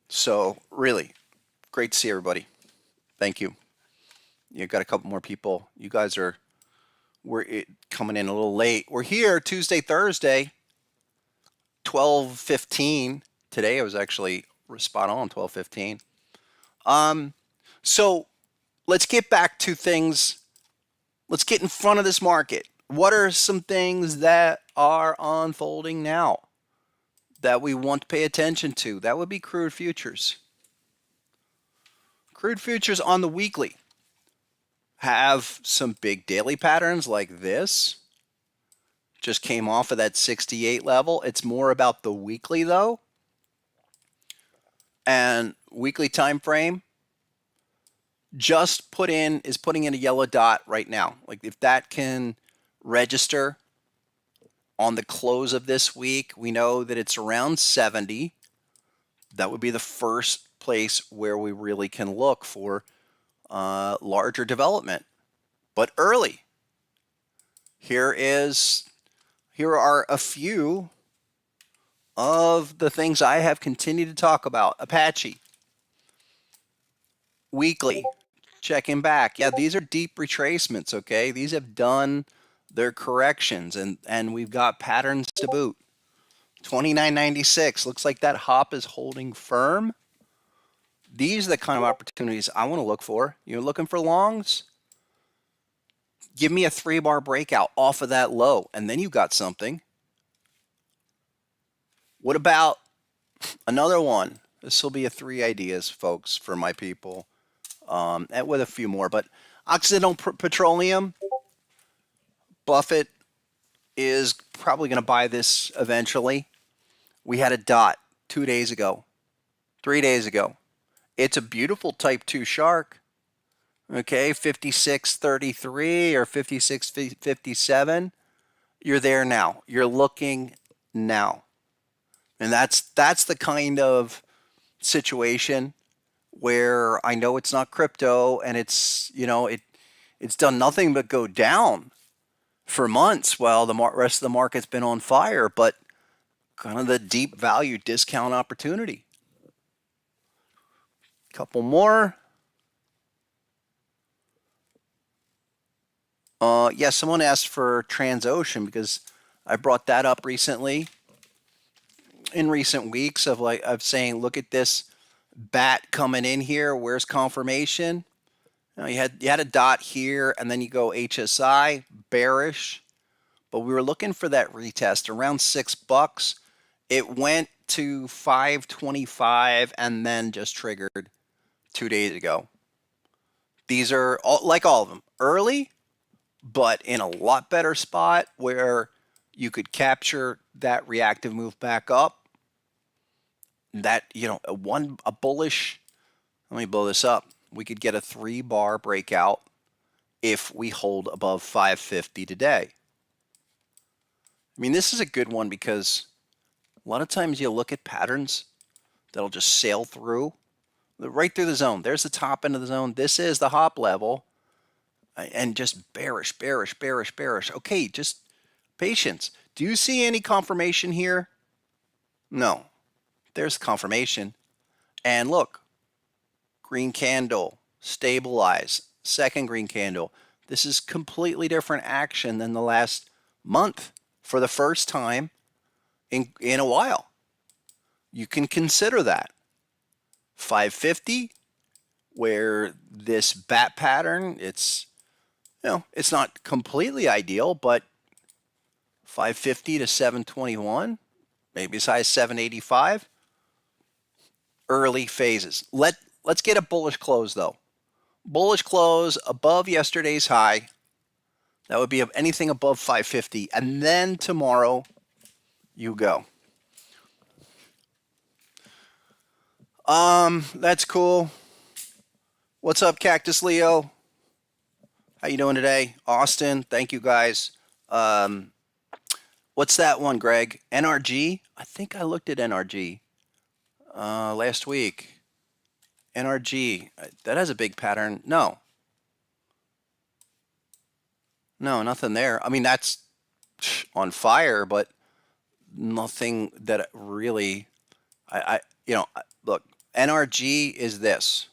So really, great to see everybody. Thank you. You got a couple more people. You guys we're coming in a little late. We're here Tuesday, Thursday, 12:15. Today I was actually spot on 12:15. So let's get back to things. Let's get in front of this market. What are some things that are unfolding now that we want to pay attention to? That would be crude futures. Crude futures on the weekly have some big daily patterns like this. Just came off of that 68 level. It's more about the weekly though. And weekly time frame just is putting in a yellow dot right now. Like if that can register on the close of this week, we know that it's around 70. That would be the first place where we really can look for larger development, but early. Here are a few of the things I have continued to talk about. Apache, weekly, checking back. Yeah, these are deep retracements, okay? These have done their corrections, and we've got patterns to boot. 29.96, looks like that hop is holding firm. These are the kind of opportunities I want to look for. You're looking for longs? Give me a 3-bar breakout off of that low, and then you got something. What about another one? This will be a 3 ideas, folks, for my people, and with a few more. But Occidental Petroleum, Buffett is probably going to buy this eventually. We had a dot 2 days ago, 3 days ago. It's a beautiful type 2 shark. Okay, 56.33 or 56.57. You're there now. You're looking now. And that's the kind of situation where I know it's not crypto and it's, it's done nothing but go down for months while the rest of the market's been on fire, but kind of the deep value discount opportunity. Couple more. Yeah, someone asked for Transocean because I brought that up recently. In recent weeks of saying, look at this bat coming in here. Where's confirmation? You had a dot here, and then you go HSI bearish, but we were looking for that retest around $6. It went to 525 and then just triggered 2 days ago. These are like all of them early, but in a lot better spot where you could capture that reactive move back up. That, a bullish, let me blow this up. We could get a 3-bar breakout if we hold above 550 today. I mean, this is a good one because a lot of times you look at patterns that'll just sail through, right through the zone. There's the top end of the zone. This is the hop level. And just bearish, bearish, bearish, bearish. Okay, just patience. Do you see any confirmation here? No. There's confirmation. And look, green candle, stabilize, second green candle. This is completely different action than the last month for the first time in a while. You can consider that. 550, where this bat pattern, it's not completely ideal, but 550 to 721, maybe as high as 785. Early phases. Let's get a bullish close though. Bullish close above yesterday's high. That would be anything above 550. And then tomorrow, you go. That's cool. What's up, Cactus Leo? How you doing today? Austin, thank you guys. What's that one, Greg? NRG? I think I looked at NRG last week. NRG, that has a big pattern. No, nothing there. I mean, that's on fire, but nothing that really, look, NRG is this.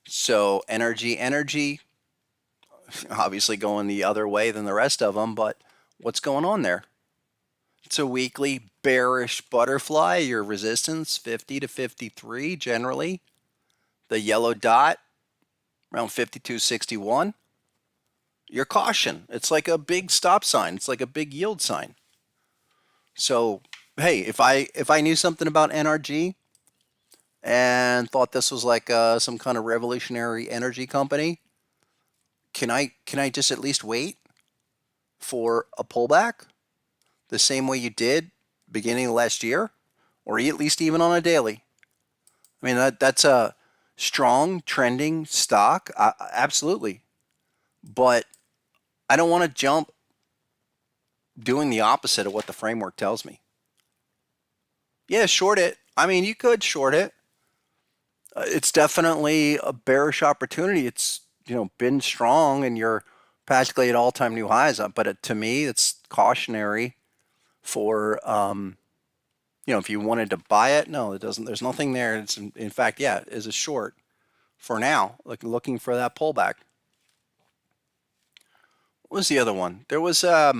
So energy, obviously going the other way than the rest of them, but what's going on there? It's a weekly bearish butterfly. Your resistance 50 to 53 generally. The yellow dot around 52.61. Your caution. It's like a big stop sign. It's like a big yield sign. So, hey, if I knew something about NRG and thought this was like some kind of revolutionary energy company, can I just at least wait for a pullback the same way you did beginning of last year, or at least even on a daily? I mean, that's a strong trending stock, absolutely, but I don't want to jump doing the opposite of what the framework tells me. Yeah, short it. I mean, you could short it. It's definitely a bearish opportunity. It's been strong, and you're practically at all-time new highs. But to me, it's cautionary for if you wanted to buy it. No, it doesn't. There's nothing there. It's in fact, yeah, it is a short for now. Looking for that pullback. What was the other one? There was it?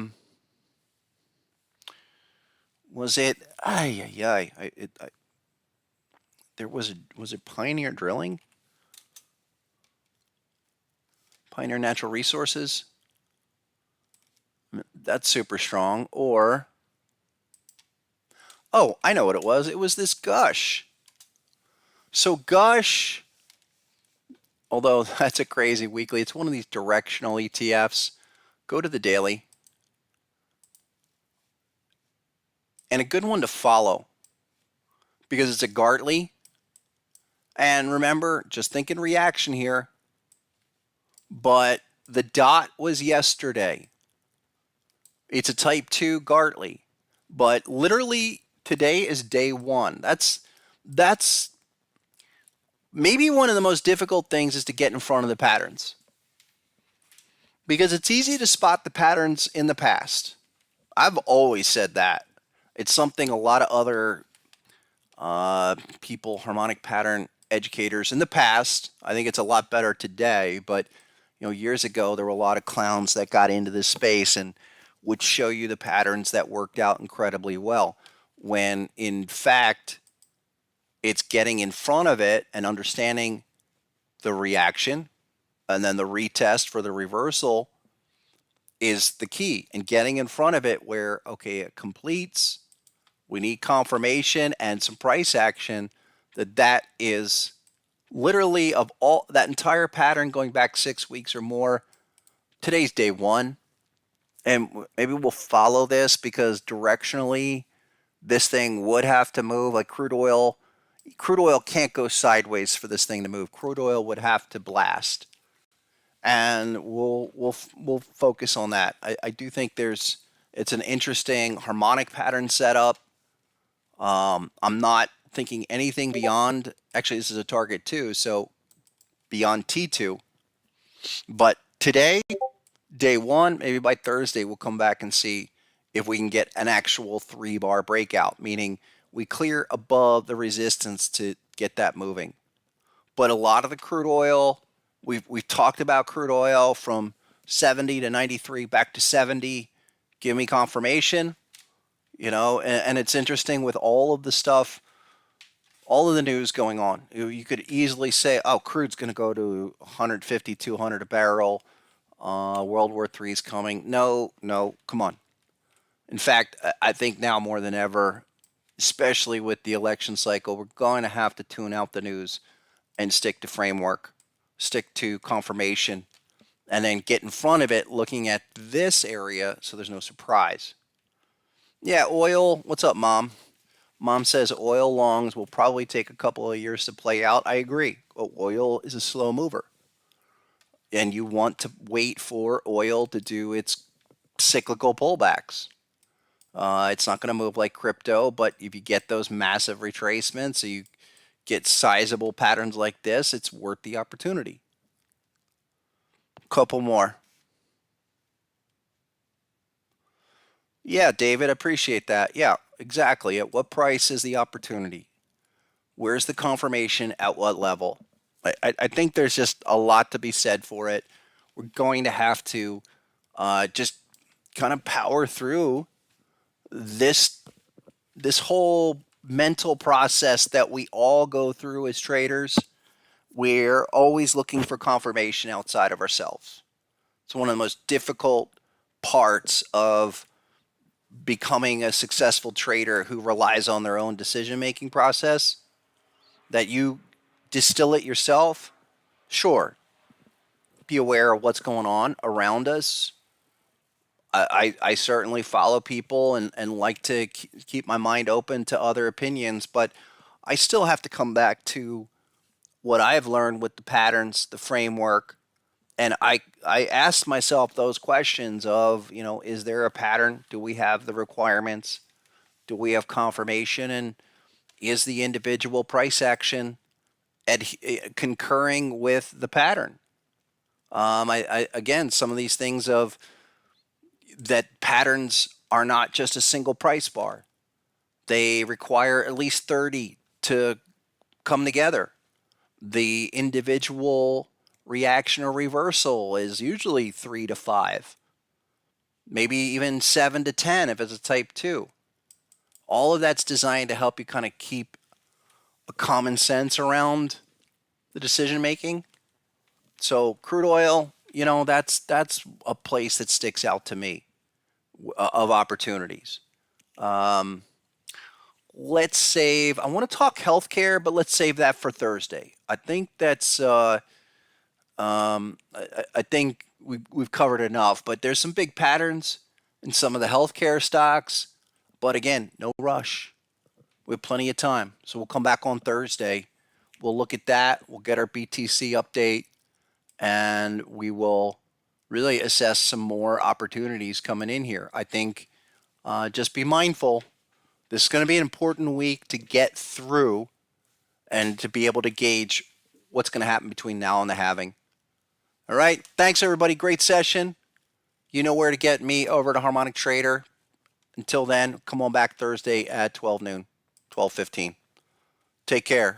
There was it Pioneer Drilling? Pioneer Natural Resources? That's super strong. Or, oh, I know what it was. It was this Gush. So Gush, although that's a crazy weekly, it's one of these directional ETFs. Go to the daily. And a good one to follow because it's a Gartley. And remember, just thinking reaction here, but the dot was yesterday. It's a type 2 Gartley, but literally today is day one. That's maybe one of the most difficult things is to get in front of the patterns, because it's easy to spot the patterns in the past. I've always said that. It's something a lot of other people, harmonic pattern educators in the past, I think it's a lot better today, but years ago there were a lot of clowns that got into this space and would show you the patterns that worked out incredibly well, when in fact it's getting in front of it and understanding the reaction and then the retest for the reversal is the key, and getting in front of it where, okay, it completes, we need confirmation and some price action. That is literally, of all that entire pattern going back 6 weeks or more, today's day one. And maybe we'll follow this because directionally this thing would have to move. Like crude oil can't go sideways for this thing to move. Crude oil would have to blast. And we'll focus on that. I do think it's an interesting harmonic pattern setup. I'm not thinking anything beyond, actually this is a target too, so beyond T2. But today, day one, maybe by Thursday, we'll come back and see if we can get an actual 3-bar breakout, meaning we clear above the resistance to get that moving. But a lot of the crude oil, we've talked about crude oil from 70 to 93 back to 70. Give me confirmation. And it's interesting with all of the stuff, all of the news going on. You could easily say, oh, crude's going to go to 150, 200 a barrel. World War III is coming. No, come on. In fact, I think now more than ever, especially with the election cycle, we're going to have to tune out the news and stick to framework, stick to confirmation, and then get in front of it looking at this area so there's no surprise. Yeah, oil. What's up, Mom? Mom says oil longs will probably take a couple of years to play out. I agree. Oil is a slow mover, and you want to wait for oil to do its cyclical pullbacks. It's not going to move like crypto, but if you get those massive retracements, you get sizable patterns like this, it's worth the opportunity. Couple more. Yeah, David, appreciate that. Yeah, exactly. At what price is the opportunity? Where's the confirmation? At what level? I think there's just a lot to be said for it. We're going to have to just kind of power through this whole mental process that we all go through as traders. We're always looking for confirmation outside of ourselves. It's one of the most difficult parts of becoming a successful trader who relies on their own decision-making process. That you distill it yourself. Sure, be aware of what's going on around us. I certainly follow people and like to keep my mind open to other opinions, but I still have to come back to what I've learned with the patterns, the framework, and I asked myself those questions of, is there a pattern? Do we have the requirements? Do we have confirmation? And is the individual price action concurring with the pattern? Again, some of these things of that patterns are not just a single price bar. They require at least 30 to come together. The individual reaction or reversal is usually 3 to 5, maybe even 7 to 10 if it's a type 2. All of that's designed to help you kind of keep a common sense around the decision making. So crude oil, that's a place that sticks out to me of opportunities. Let's save. I want to talk healthcare, but let's save that for Thursday. I think that's. I think we've covered enough, but there's some big patterns in some of the healthcare stocks. But again, no rush. We have plenty of time, so we'll come back on Thursday. We'll look at that. We'll get our BTC update, and we will really assess some more opportunities coming in here. I think just be mindful. This is going to be an important week to get through and to be able to gauge what's going to happen between now and the halving. All right. Thanks, everybody. Great session. You know where to get me over to Harmonic Trader. Until then, come on back Thursday at 12 noon, 12:15. Take care.